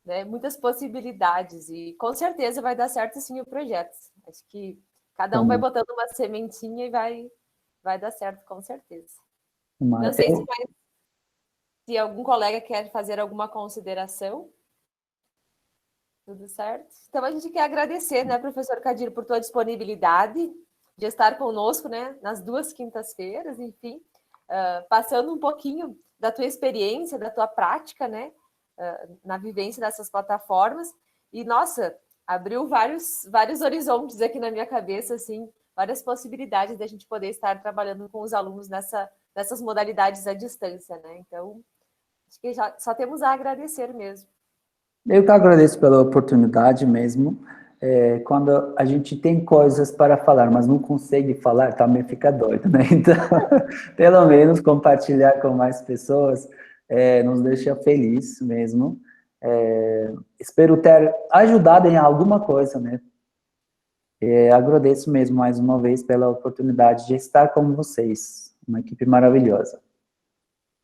né? Muitas possibilidades, e com certeza vai dar certo sim o projeto. Acho que cada um vai botando uma sementinha e vai dar certo, com certeza. Não sei se algum colega quer fazer alguma consideração. Tudo certo? Então, a gente quer agradecer, né, professor Kadir, por tua disponibilidade de estar conosco, né, nas 2 quintas-feiras, enfim, passando um pouquinho da tua experiência, da tua prática, né, na vivência dessas plataformas. E, nossa, abriu vários horizontes aqui na minha cabeça, assim, várias possibilidades da gente poder estar trabalhando com os alunos nessas modalidades à distância, né? Então, acho que só temos a agradecer mesmo. Eu que agradeço pela oportunidade mesmo. Quando a gente tem coisas para falar, mas não consegue falar, também fica doido, né? Então, pelo menos compartilhar com mais pessoas nos deixa feliz mesmo. Espero ter ajudado em alguma coisa, né? Agradeço mesmo mais uma vez pela oportunidade de estar com vocês, uma equipe maravilhosa.